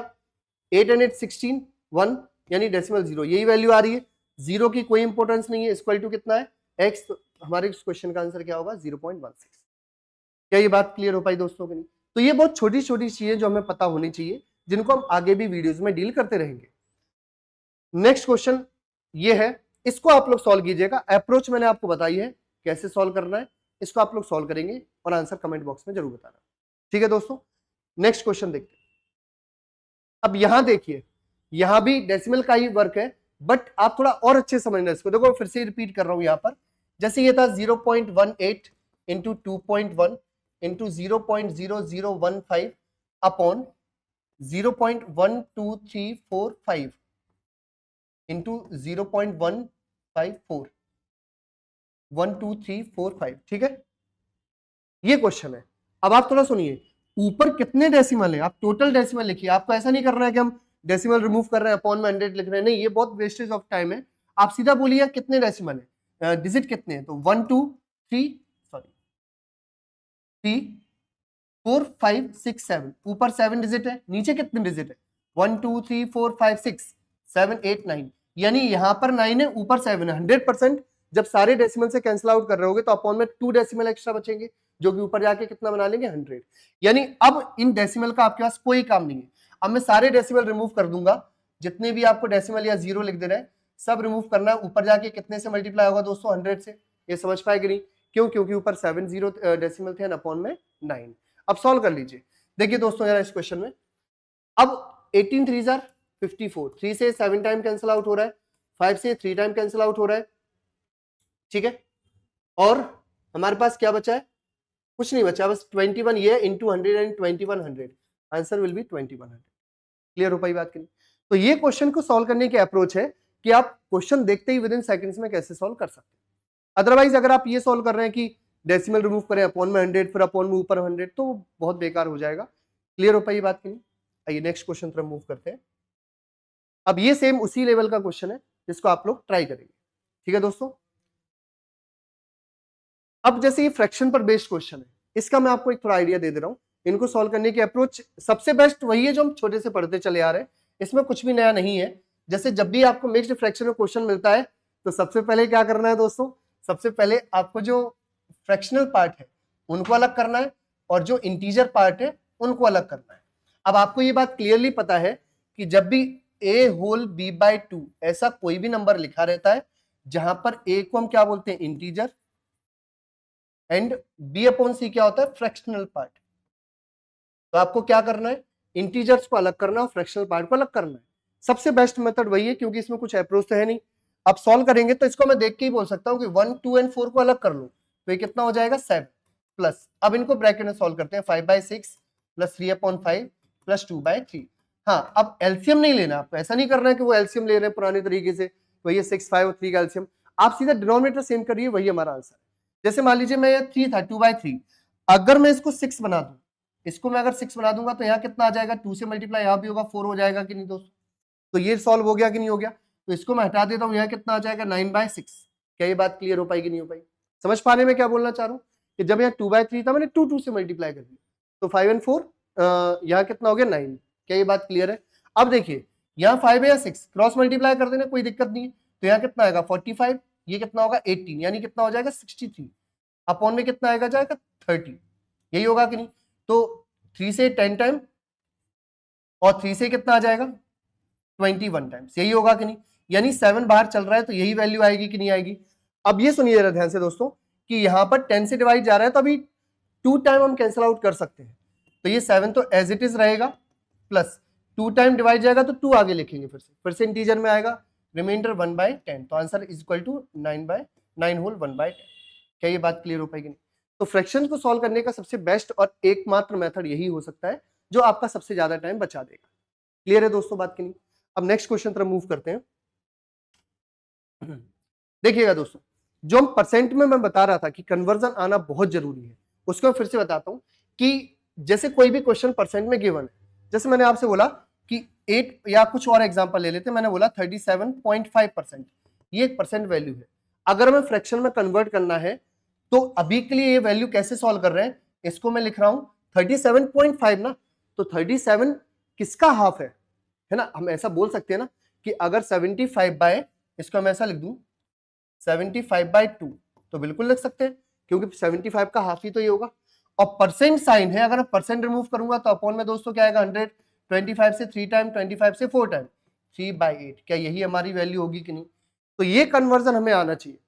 8 and 8 16 1, यानी डेसिमल 0 यही वैल्यू आ रही है। 0 की कोई इंपॉर्टेंस नहीं है, इक्वल टू कितना है x। तो हमारे इस क्वेश्चन का आंसर क्या होगा 0.16। क्या ये बात क्लियर हो पाई दोस्तों की नहीं? तो ये बहुत छोटी छोटी चीजें जो हमें पता होनी चाहिए, जिनको हम आगे भी वीडियोस में डील करते रहेंगे। नेक्स्ट क्वेश्चन ये है, इसको आप लोग सॉल्व कीजिएगा। अप्रोच मैंने आपको बताई है कैसे सॉल्व करना है, इसको आप लोग सॉल्व करेंगे और आंसर कमेंट बॉक्स में जरूर बताना, ठीक है दोस्तों। नेक्स्ट क्वेश्चन देखते हैं। अब यहां देखिए, यहां भी डेसिमल का ही वर्क है, बट आप थोड़ा और अच्छे समझना इसको। देखो फिर से रिपीट कर रहा हूं, यहां पर जैसे ये था 0.18 इंटू 2.1 इंटू 0.0015 अपॉन 0.12345 इंटू 0.154 12345, ठीक है, ये क्वेश्चन है। अब आप थोड़ा सुनिए, ऊपर कितने डेसिमल है, आप टोटल डेसिमल लिखिए। आपको ऐसा नहीं करना है कि हम डेसिमल रिमूव कर रहे हैं अपॉन में 100 लिख रहे हैं, नहीं, ये बहुत वेस्टेज ऑफ टाइम है। आप सीधा बोलिए कितने डेसिमल है, डिजिट कितने हैं, तो 1 2 4 5 6 7, ऊपर 7 डिजिट है, नीचे कितने डिजिट है? 1 2 3 4 5 6 7 8 9, यानी यहां पर 9 है, ऊपर 7 है। 100% जब सारे डेसिमल से कैंसिल आउट कर रहे होगे तो अपॉन में 2 डेसिमल एक्स्ट्रा बचेंगे, जो कि ऊपर जाके कितना बना लेंगे? 100। यानी अब इन डेसिमल का आपके पास कोई काम नहीं है। अब मैं सारे डेसिमल रिमूव कर दूंगा, जितने भी आपको डेसिमल या जीरो लिख दे रहे हैं सब रिमूव करना है। ऊपर जाके कितने से मल्टीप्लाई होगा दोस्तों? 100 से। ये समझ पाएगी नहीं? क्यों? क्योंकि ऊपर 7 जीरो डेसिमल थे, अपॉन में 9। अब सॉल्व कर लीजिए। देखिए दोस्तों यार इस क्वेश्चन में, अब 18 3 जार 54, 3 से 7 टाइम कैंसिल आउट हो रहा है, 5 से 3 टाइम कैंसिल आउट हो रहा है, ठीक है। और हमारे पास क्या बचा है? कुछ नहीं बचा, बस 21 ये into 100 and 2100, answer will B 2100। Clear हो पाई बात की नहीं? तो ये क्वेश्चन को सॉल्व करने की अप्रोच है कि आप क्वेश्चन देखते ही विद इन सेकंड्स में कैसे सॉल्व कर सकते हैं। अदरवाइज अगर आप ये सॉल्व कर रहे हैं कि डेसिमल रिमूव करें, अपॉन में 100, फिर अपॉन में ऊपर 100, तो बहुत बेकार हो जाएगा। क्लियर हो पाई बात की नहीं? आइए नेक्स्ट क्वेश्चन तरफ मूव करते हैं। अब ये सेम उसी लेवल का क्वेश्चन है जिसको आप लोग ट्राई करेंगे, ठीक है दोस्तों। अब जैसे ये फ्रैक्शन पर बेस्ड क्वेश्चन है, इसका मैं आपको एक थोड़ा आइडिया दे रहा हूं। इनको सॉल्व करने की अप्रोच सबसे बेस्ट वही है जो हम छोटे से पढ़ते चले आ रहे हैं, इसमें कुछ भी नया नहीं है। जैसे जब भी आपको मिक्स्ड फ्रैक्शन में क्वेश्चन मिलता है तो सबसे पहले क्या करना है दोस्तों? सबसे पहले आपको जो फ्रैक्शनल पार्ट है उनको अलग करना है, और जो इंटीजर पार्ट है उनको अलग करना है। अब आपको ये बात क्लियरली पता है कि जब भी a होल b/2 ऐसा कोई भी नंबर लिखा रहता है जहां पर a को हम क्या बोलते हैं? इंटीजर, एंड b/c क्या होता है? Fractional part. तो आपको क्या करना है? इंटीजर्स को अलग करना है और फ्रैक्शनल पार्ट को अलग करना है। सबसे बेस्ट मेथड वही है, क्योंकि इसमें कुछ अप्रोच तो है नहीं। अब सॉल्व करेंगे तो इसको मैं देख के ही बोल सकता हूं कि 1 2 एंड 4 को अलग कर लो, तो ये कितना हो जाएगा? 7 प्लस, अब इनको ब्रैकेट में सॉल्व करते हैं, 5/6 प्लस 3/5 प्लस 2/3। हाँ, अब एलसीएम नहीं लेना आपको, ऐसा नहीं करना है कि वो एलसीएम ले रहे हैं पुराने तरीके से, वही 6 5 और 3 का एलसीएम। आप सीधा डिनोमिनेटर सेम करिए, वही हमारा आंसर है। जैसे मान लीजिए मैं 3 था, 2/3, अगर मैं इसको 6 बना दूं, इसको मैं अगर 6 बना दूंगा तो यहाँ कितना आ जाएगा? 2 से मल्टीप्लाई यहाँ भी होगा, 4 हो जाएगा कि नहीं दोस्तों? तो ये सॉल्व हो गया कि नहीं हो गया? तो इसको मैं हटा देता हूँ, यहाँ कितना आ जाएगा? 9/6। क्या ये बात क्लियर हो पाएगी नहीं हो पाई? समझ पाने में क्या बोलना चाह रहा हूँ कि जब यहाँ 2/3 था मैंने 2 से मल्टीप्लाई कर दिया, तो 5 and 4 यहाँ कितना हो गया? 9। क्या ये बात क्लियर है? अब देखिए यहाँ 5 है या 6, क्रॉस मल्टीप्लाई कर देना, कोई दिक्कत नहीं है। तो यहाँ कितना आएगा? 45, ये कितना होगा? 18, यानी कितना हो जाएगा? 63। अपॉन में कितना आएगा? जाएगा 30। यही होगा कि नहीं? तो 3 से 10 टाइम और 3 से कितना आ जाएगा? 21 टाइम्स, यही होगा कि नहीं? यानी 7 बाहर चल रहा है तो यही वैल्यू आएगी कि नहीं आएगी? अब ये सुनिए जरा ध्यान से दोस्तों कि यहाँ पर 10 से डिवाइड जा रहा है तो अभी 2 टाइम हम कैंसिल आउट कर सकते हैं, तो ये 7 तो एज इट इज रहेगा, प्लस 2 टाइम डिवाइड जाएगा तो 2 आगे लिखेंगे, फिर से इंटीजर में आएगा, रिमाइंडर 1/10, तो answer is equal to 9 whole 1/10। क्या ये बात क्लियर हो पाएगी? नहीं? तो फ्रैक्शन को सॉल्व करने का सबसे बेस्ट और एकमात्र मेथड यही हो सकता है जो आपका सबसे ज्यादा टाइम बचा देगा। क्लियर है दोस्तों बात की नहीं? अब नेक्स्ट क्वेश्चन तरफ मूव करते हैं। देखिएगा दोस्तों, जो हम परसेंट में मैं बता रहा था कि कन्वर्जन आना बहुत जरूरी है, उसको मैं फिर से बताता हूं कि जैसे कोई भी क्वेश्चन परसेंट में गिवन है, जैसे मैंने आपसे बोला कि 8 या कुछ और एग्जांपल ले लेते हैं, मैंने बोला 37.5%, ये एक परसेंट वैल्यू है। अगर हमें फ्रैक्शन में कन्वर्ट करना है तो अभी के लिए ये वैल्यू कैसे सॉल्व कर रहे हैं? इसको मैं लिख रहा हूं 37.5 ना, तो 37 किसका हाफ है ना? हम ऐसा बोल सकते हैं ना कि अगर 75 बाय, इसको हम ऐसा लिख दूं 75/2, तो बिल्कुल लिख सकते हैं क्योंकि 75 का हाफ ही तो ये होगा। और परसेंट साइन है, अगर मैं परसेंट रिमूव करूंगा तो अपॉन में दोस्तों क्या आएगा? 100, 25 से 3 टाइम, 25 से 4 टाइम, 3/8। क्या यही हमारी वैल्यू होगी कि नहीं? तो ये कन्वर्जन हमें आना चाहिए,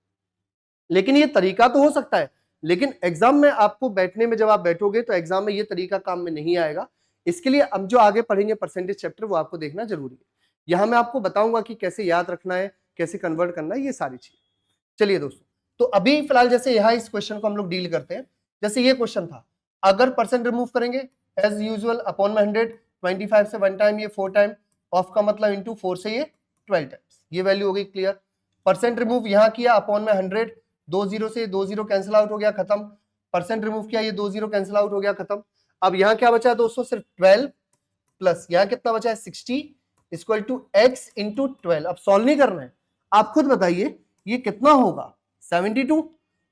लेकिन ये तरीका तो हो सकता है, लेकिन एग्जाम में आपको बैठने में, जब आप बैठोगे तो एग्जाम में ये तरीका काम में नहीं आएगा। इसके लिए हम जो आगे पढ़ेंगे परसेंटेज चैप्टर, वो आपको देखना जरूरी है। यहां मैं आपको बताऊंगा कि कैसे याद रखना है, कैसे कन्वर्ट करना है, ये सारी चीजें। चलिए दोस्तों, तो अभी फिलहाल जैसे यहाँ इस क्वेश्चन को हम लोग डील करते हैं। जैसे ये क्वेश्चन था, अगर परसेंट रिमूव करेंगे एज यूजुअल अपॉन में 100, 25 से 1 टाइम, ये 4 टाइम, ऑफ का मतलब इंटू 4 से ये 12 टाइम्स, ये वैल्यू हो गई क्लियर। परसेंट रिमूव यहाँ किया अपॉन में 100, 2 जीरो से 2 जीरो कैंसिल आउट हो गया, खत्म। परसेंट रिमूव किया, ये 2 जीरो कैंसिल आउट हो गया, खत्म। अब यहाँ क्या बचा है दोस्तों? सिर्फ 12 प्लस यहाँ कितना बचा है? 60 इक्वल टू x इंटू 12। अब सॉल्व नहीं करना है, आप खुद बताइए ये कितना होगा? 72।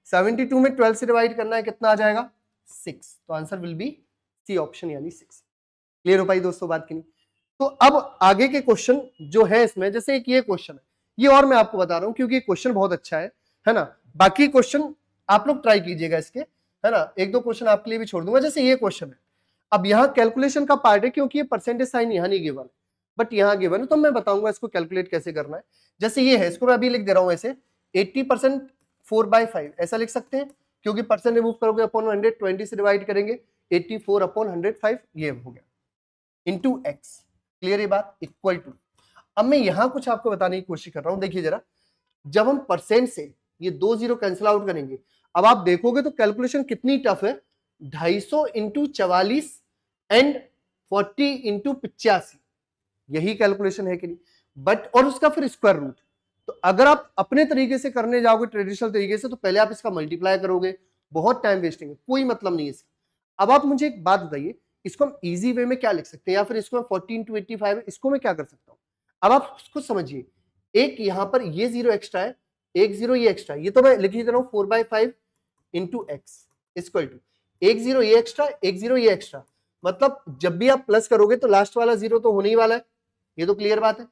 72 में 12 से डिवाइड करना है, कितना आ जाएगा 6। तो answer will be C option यानी 6। क्लियर हो पाई दोस्तों बात की नहीं? तो अब आगे के क्वेश्चन जो है इसमें, जैसे एक ये क्वेश्चन है, ये और मैं आपको बता रहा हूं क्योंकि क्वेश्चन बहुत अच्छा है ना। बाकी क्वेश्चन आप लोग ट्राई कीजिएगा इसके, है ना। एक दो क्वेश्चन आपके लिए भी छोड़ दूंगा। जैसे ये क्वेश्चन है, अब यहाँ कैलकुलेशन का पार्ट है क्योंकि ये परसेंटेज साइन यहाँ नहीं गिवन है बट यहाँ गिवन है, तो मैं बताऊंगा इसको कैलकुलेट कैसे करना है। जैसे ये है, इसको मैं अभी लिख दे रहा हूं ऐसे 80% 4/5 ऐसा लिख सकते हैं, क्योंकि परसेंट रिमूव करोगे अपॉन 100, 20 से डिवाइड करेंगे 84 अपॉन 105, ये हो गया इंटू एक्स। क्लियर ये बात? इक्वल टू, अब मैं यहां कुछ आपको बताने की कोशिश कर रहा हूं। देखिए जरा, जब हम परसेंट से ये 2 जीरो कैंसिल आउट करेंगे, अब आप देखोगे तो कैलकुलेशन कितनी टफ है। 250 इंटू 44 एंड 40 इंटू 85, यही कैलकुलेशन है कि नहीं? बट और उसका फिर स्क्वायर रूट। तो अगर आप अपने तरीके से करने जाओगे ट्रेडिशनल तरीके से, तो पहले आप इसका मल्टीप्लाई करोगे, बहुत टाइम वेस्टिंग है, कोई मतलब नहीं है इसका। अब आप मुझे एक बात बताइए, इसको हम इजी वे में क्या लिख सकते हैं, या फिर इसको मैं 40 इंटू 85 है, इसको मैं क्या कर सकता हूं? अब आप खुद समझिए, एक यहां पर ये जीरो एक्स्ट्रा है, एक जीरो ये एक्स्ट्रा है, ये तो मैं लिख ही दे रहा हूं 4/5 इंटू एक्स इक्वल टू एक जीरो ये एक्स्ट्रा, एक जीरो ये एक्स्ट्रा, मतलब जब भी आप प्लस करोगे तो लास्ट वाला जीरो तो होने ही वाला है। ये तो क्लियर बात है,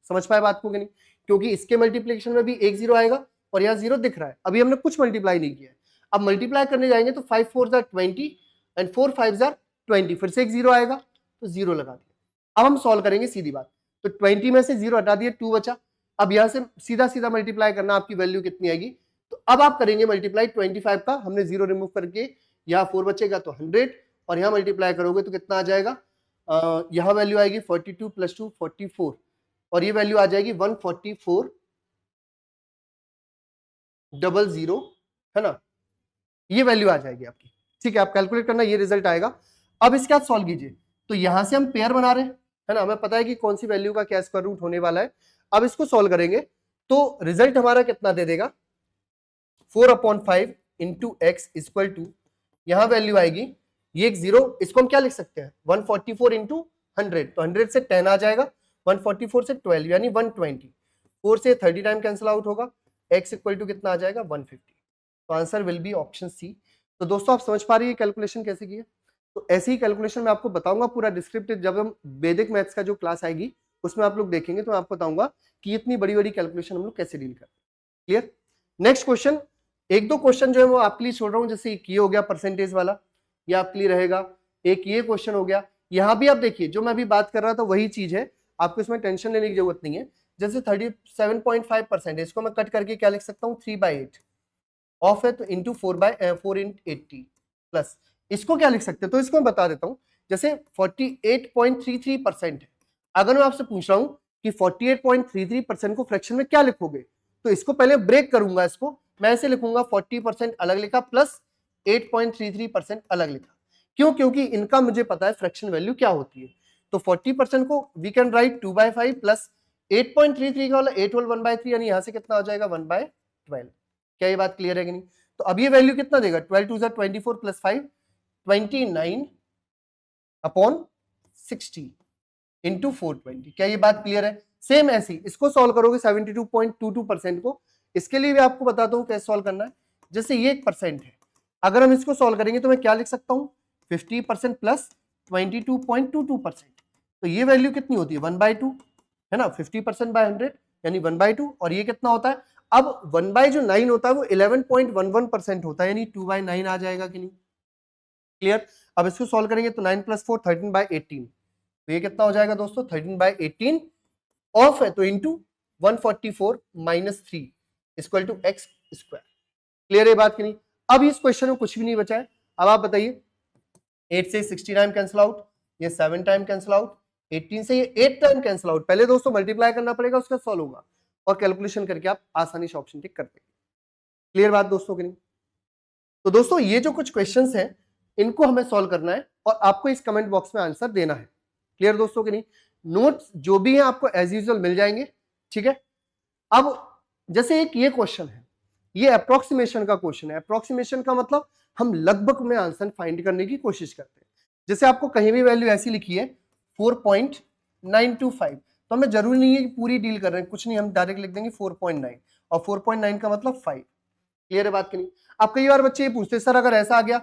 समझ पाए बात को कि नहीं? क्योंकि इसके मल्टीप्लिकेशन में भी एक जीरो आएगा और यहाँ जीरो दिख रहा है, अभी हमने कुछ मल्टीप्लाई नहीं किया है। अब मल्टीप्लाई करने जाएंगे तो 5 4 जार 20 एंड 4 5 जार 20, फिर से एक जीरो आएगा तो जीरो लगा दिया। अब हम सॉल्व करेंगे सीधी बात, तो 20 में से जीरो हटा दिया, 2 बचा। अब यहां से सीधा सीधा मल्टीप्लाई करना, आपकी वैल्यू कितनी आएगी? तो अब आप करेंगे मल्टीप्लाई 25 का, हमने जीरो रिमूव करके यहाँ 4 बचेगा तो 100, और यहाँ मल्टीप्लाई करोगे तो कितना आ जाएगा? यहाँ वैल्यू आएगी 42 + 2 44, और ये वैल्यू आ जाएगी 144,000, है ना। ये वैल्यू आ जाएगी आपकी, ठीक है। आप कैलकुलेट करना, ये रिजल्ट आएगा। अब इसके बाद सॉल्व कीजिए, तो यहां से हम पेयर बना रहे हैं, है ना, हमें पता है कि कौन सी वैल्यू का क्या स्क्वायर रूट होने वाला है। अब इसको सॉल्व करेंगे तो रिजल्ट हमारा कितना दे देगा? 4/5 इंटू एक्स इक्वल टू, यहां वैल्यू आएगी ये एक जीरो, इसको हम क्या लिख सकते हैं 144 इंटू 100, तो 100 से 10 आ जाएगा, 144 से 12 यानी 120, 4 से 30 टाइम कैंसिल आउट होगा, x इक्वल टू कितना आ जाएगा 150। तो answer will be option C. तो दोस्तों आप समझ पा रही है कैलकुलेशन कैसे की है? तो ऐसी ही कैलकुलेशन मैं आपको बताऊंगा पूरा डिस्क्रिप्टिव, जब हम वैदिक मैथ्स का जो क्लास आएगी उसमें आप लोग देखेंगे, तो मैं आपको बताऊंगा कि इतनी बड़ी बड़ी कैलकुलेशन हम लोग कैसे डील करते हैं। क्लियर? नेक्स्ट क्वेश्चन, एक दो क्वेश्चन जो है वो आपके लिए छोड़ रहा हूं, जैसे ये हो गया परसेंटेज वाला, ये आपके लिए रहेगा। एक ये क्वेश्चन हो गया, यहां भी आप देखिए जो मैं अभी बात कर रहा था वही चीज है, आपको इसमें टेंशन लेने की जरूरत नहीं है। जैसे 37.5% इसको मैं कट करके क्या लिख सकता हूँ 3/8 ऑफ है, तो इंटू 4 इन 80 प्लस, इसको क्या लिख सकते हैं? तो इसको मैं बता देता हूं, जैसे 48.33% है। अगर मैं आपसे पूछ रहा हूं कि 48.33% को फ्रैक्शन में क्या लिखोगे, तो इसको पहले ब्रेक करूंगा, इसको मैं ऐसे लिखूंगा 40% अलग लिखा प्लस 8.33% अलग लिखा। क्यों? क्योंकि इनका मुझे पता है फ्रैक्शन वैल्यू क्या होती है। तो 40% को वी कैन राइट 2/5 प्लस 8.33 का वाला 8 होल 1/3, यानी यहां से कितना हो जाएगा 1/12। क्या ये बात क्लियर है कि नहीं? तो अब ये वैल्यू कितना देगा 12 2 24 प्लस 5 29/60 इंटू 420। क्या ये बात क्लियर है? सेम ऐसी इसको सॉल्व करोगे 72.22% को, इसके लिए भी आपको बताता हूं कैसे सॉल्व करना है। जैसे ये 1% है, अगर हम इसको सॉल्व करेंगे तो मैं क्या लिख सकता हूं 50% प्लस 22.22%, तो ये वैल्यू कितनी होती है 1/2, है ना। 50% बाय 100 यानी 1/2, और ये कितना होता है? अब 1/9 होता है वो 11.11% होता है, यानी 2/9 आ जाएगा कि नहीं? क्लियर? अब इसको सॉल्व करेंगे तो 9 + 4 13/18, तो ये कितना हो जाएगा दोस्तों 13/18 ऑफ है, तो into 144 - 3 equal to x square. Clear है बात की नहीं? अब इस क्वेश्चन में कुछ भी नहीं बचा है। अब आप बताइए 8 से 60 टाइम कैंसिल आउट, ये 7 टाइम कैंसिल आउट, 18 से ये 8 टाइम कैंसिल आउट। पहले दोस्तों मल्टीप्लाई करना पड़ेगा, उसका सॉल्व होगा, और कैलकुलेशन करके आप आसानी से ऑप्शन टिक कर देंगे। क्लियर बात दोस्तों की नहीं? तो दोस्तों ये जो कुछ क्वेश्चंस हैं इनको हमें सॉल्व करना है, और आपको इस कमेंट बॉक्स में आंसर देना है। क्लियर दोस्तों की नहीं? नोट्स जो भी है आपको एज यूजुअल मिल जाएंगे, ठीक है। अब जैसे एक ये क्वेश्चन है, ये अप्रोक्सीमेशन का क्वेश्चन है। अप्रोक्सीमेशन का मतलब हम लगभग में आंसर फाइंड करने की कोशिश करते हैं। जैसे आपको कहीं भी वैल्यू ऐसी लिखी है 4.925, तो हमें जरूरी नहीं है कि पूरी डील कर रहे हैं, कुछ नहीं, हम डायरेक्ट लिख देंगे 4.9, और 4.9 का मतलब 5। क्लियर है बात की नहीं? अब कई बार बच्चे ये पूछते हैं सर अगर ऐसा आ गया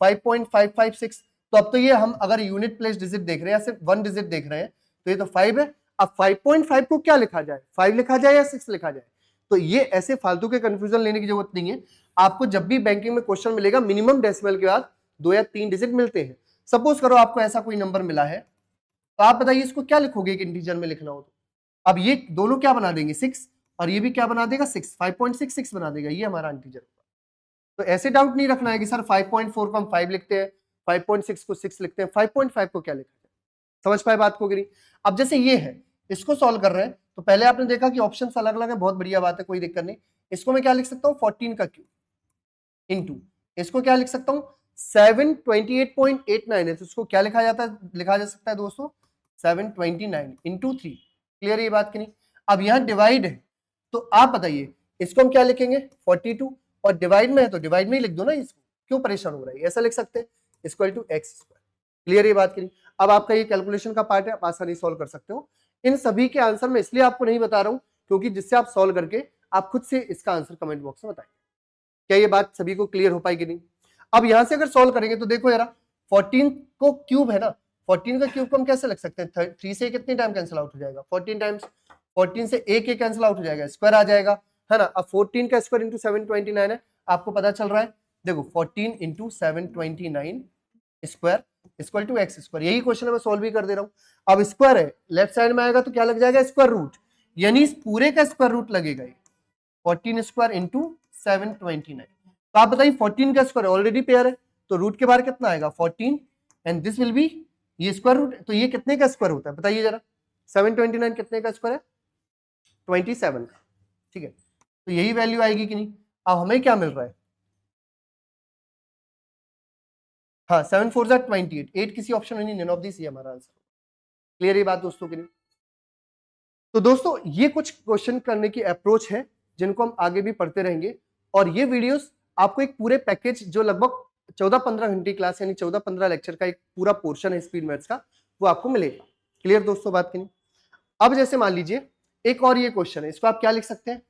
5.556, तो अब तो ये हम अगर यूनिट प्लेस डिजिट देख रहे हैं या सिर्फ वन डिजिट देख रहे हैं तो ये तो 5 है। अब 5.5 को क्या लिखा जाए, 5 लिखा जाए या 6 लिखा जाए? तो ये ऐसे फालतू के कंफ्यूजन लेने की जरूरत नहीं है। आपको जब भी बैंकिंग में क्वेश्चन मिलेगा मिनिमम डेसिमल के बाद 2 या 3 डिजिट मिलते हैं। सपोज करो आपको ऐसा कोई नंबर मिला है, तो आप बताइए इसको क्या लिखोगे कि इंटीजर में लिखना हो तो? अब ये दोनों क्या बना देंगे 6, और ये भी क्या बना देगा 6, 5.66 बना देगा, ये हमारा इंटीजर। तो ऐसे डाउट नहीं रखना है कि सर 5.4 को हम 5 लिखते हैं, 5.6 को 6 लिखते हैं, 5.5 को क्या लिखा जाए? समझ पाए बात को कि नहीं? अब जैसे ये है, इसको सॉल्व कर रहे हैं तो पहले आपने देखा कि ऑप्शंस अलग अलग है, बहुत बढ़िया बात है, कोई दिक्कत नहीं। इसको मैं क्या लिख सकता हूँ 14 का क्यूब इंटू, इसको क्या लिख सकता हूँ 728.89 है, तो इसको क्या लिखा जाता है, लिखा जा सकता है दोस्तों 729 इंटू 3। क्लियर है ये बात की नहीं? अब यहाँ डिवाइड है तो आप बताइए इसको हम क्या लिखेंगे 42, और डिवाइड में है तो डिवाइड में ही लिख दो ना, इसको क्यों परेशान हो रहा है, ऐसा लिख सकते हैं equal to x square. Clear है बात की नहीं? अब आपका ये कैलकुलेशन का पार्ट है, आप आसानी सॉल्व कर सकते हो। इन सभी के आंसर मैं इसलिए आपको नहीं बता रहा हूं क्योंकि जिससे आप सॉल्व करके आप खुद से इसका आंसर कमेंट बॉक्स में बताइए। क्या ये बात सभी को क्लियर हो पाएगी नहीं? अब यहां से अगर सॉल्व करेंगे तो देखो यार 14 को क्यूब है ना, 14 का क्यूब को हम कैसे लिख सकते हैं, 3 से कितने टाइम कैंसिल आउट हो जाएगा 14 टाइम्स, 14 से एक कैंसिल आउट हो जाएगा, स्क्वायर आ जाएगा है ना। अब 14 का स्क्वायर इंटू 729 है, आपको पता चल रहा है, देखो 14 into 729 square equal to x square. यही क्वेश्चन मैं सॉल्व भी कर दे रहा हूं। अब स्क्वायर है, लेफ्ट साइड में आएगा तो क्या लग जाएगा स्क्वायर रूट, यानी इस पूरे का स्क्वायर रूट लगेगा 14 स्क्वायर इंटू 729। तो आप बताइए 14 का स्क्वायर ऑलरेडी पेयर है तो रूट के बाहर कितना आएगा 14, एंड दिस विल बी ये स्क्वायर रूट, तो ये कितने का स्क्वायर होता है बताइए जरा, 729 कितने का स्क्वायर है 27 का, ठीक है। तो यही वैल्यू आएगी कि नहीं? अब हमें क्या मिल रहा है, हाँ 7 4 28, 8 किसी ऑप्शन में नहीं, नन ऑफ दिस ये हमारा आंसर। क्लियर ये बात दोस्तों की नहीं? तो दोस्तों ये कुछ क्वेश्चन करने की अप्रोच है जिनको हम आगे भी पढ़ते रहेंगे, और ये वीडियोस आपको एक पूरे पैकेज जो लगभग 14-15 घंटे क्लास यानी 14-15 लेक्चर का एक पूरा पोर्शन है स्पीड मैथ्स का, वो आपको मिलेगा। क्लियर दोस्तों बात की नहीं? अब जैसे मान लीजिए एक और ये क्वेश्चन है, इसको आप क्या लिख सकते हैं,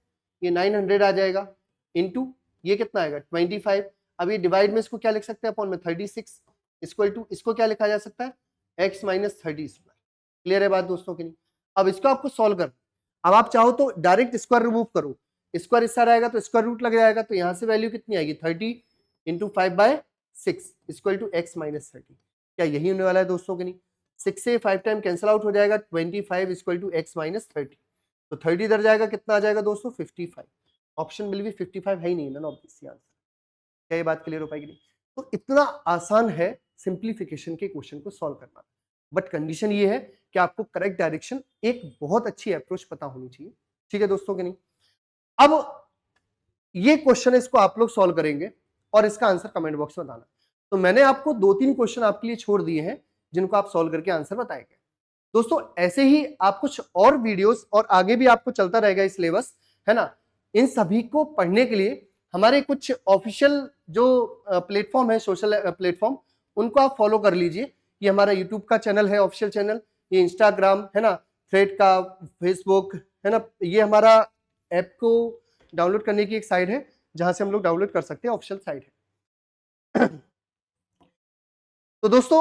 ये 900 आ जाएगा इंटू ये कितना आएगा 25। अब ये डिवाइड में इसको क्या लिख सकते हैं अपॉन में 36 इक्वल टू इसको क्या लिखा जा सकता है x माइनस 30 स्क्वायर। क्लियर है बात दोस्तों की नहीं? अब इसको आपको सॉल्व कर, अब आप चाहो तो डायरेक्ट स्क्वायर रिमूव करो, स्क्वायर इस साइड आएगा तो स्क्वायर रूट लग जाएगा, तो यहां से वैल्यू कितनी आएगी 30 into 5/6 equal to x minus 30। क्या यही होने वाला है दोस्तों की नहीं? 6 से 5 टाइम कैंसिल आउट हो जाएगा, 25 इक्वल टू x माइनस 30, तो 30 इधर जाएगा, कितना आ जाएगा दोस्तों 55। ऑप्शन विल बी 55 है ही नहीं ना ऑब्वियसली आंसर। क्या ये बात क्लियर हो पाएगी नहीं? तो इतना आसान है सिंप्लीफिकेशन के क्वेश्चन को सॉल्व करना, बट कंडीशन ये है कि आपको करेक्ट डायरेक्शन, एक बहुत अच्छी अप्रोच पता होनी चाहिए। ठीक है दोस्तों के नहीं? अब ये क्वेश्चन इसको आप लोग सॉल्व करेंगे और इसका आंसर कमेंट बॉक्स में बताना। तो मैंने आपको 2-3 क्वेश्चन आपके लिए छोड़ दिए हैं जिनको आप सॉल्व करके आंसर बताएंगे। दोस्तों ऐसे ही आप कुछ और वीडियोस और आगे भी आपको चलता रहेगा सिलेबस, है ना। इन सभी को पढ़ने के लिए हमारे कुछ ऑफिशियल जो प्लेटफॉर्म है, सोशल प्लेटफॉर्म, उनको आप फॉलो कर लीजिए। ये हमारा यूट्यूब का चैनल है ऑफिशियल चैनल, ये इंस्टाग्राम है ना, थ्रेड का, फेसबुक है ना, ये हमारा ऐप को डाउनलोड करने की एक साइट है जहां से हम लोग डाउनलोड कर सकते हैं, ऑफिशियल साइट है। तो दोस्तों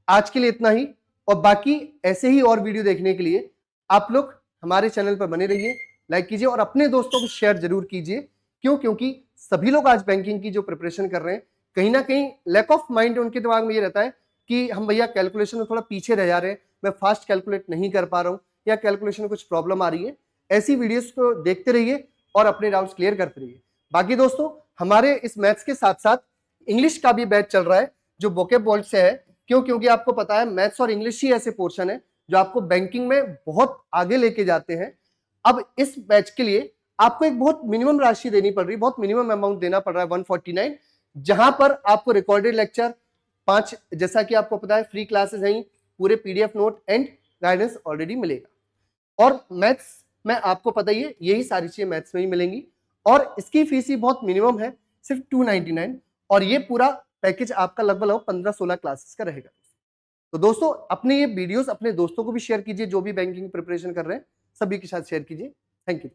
आज के लिए इतना ही, और बाकी ऐसे ही और वीडियो देखने के लिए आप लोग हमारे चैनल पर बने रहिए, लाइक कीजिए और अपने दोस्तों को शेयर जरूर कीजिए। क्यों? क्योंकि सभी लोग आज बैंकिंग की जो प्रिपरेशन कर रहे हैं, कहीं ना कहीं लैक ऑफ माइंड उनके दिमाग में ये रहता है कि हम भैया कैलकुलेशन में थोड़ा पीछे रह जा रहे हैं, मैं फास्ट कैलकुलेट नहीं कर पा रहा हूँ, या कैलकुलेशन में कुछ प्रॉब्लम आ रही है। ऐसी वीडियोस को देखते रहिए और अपने डाउट्स क्लियर करते रहिए। बाकी दोस्तों हमारे इस मैथ्स के साथ साथ इंग्लिश का भी बैच चल रहा है जो वोकैब वर्ल्ड से है। क्यों? क्योंकि आपको पता है मैथ्स और इंग्लिश ही ऐसे पोर्शन है जो आपको बैंकिंग में बहुत आगे लेके जाते हैं। अब इस बैच के लिए आपको एक बहुत मिनिमम राशि देनी पड़ रही है, बहुत मिनिमम अमाउंट देना पड़ रहा है 149, जहां पर आपको रिकॉर्डेड लेक्चर 5, जैसा कि आपको पता है फ्री क्लासेस हैं, पूरे PDF note and guidance already मिलेगा। और मैथ्स में आपको पता ही है यही सारी चीजें मैथ्स में ही मिलेंगी, और इसकी फीस ही बहुत मिनिमम है, सिर्फ 299, और ये पूरा पैकेज आपका लगभग 15-16 क्लासेस का रहेगा। तो दोस्तों अपने ये वीडियोस अपने दोस्तों को भी शेयर कीजिए, जो भी बैंकिंग प्रिपरेशन कर रहे हैं सभी के साथ शेयर कीजिए। Thank you.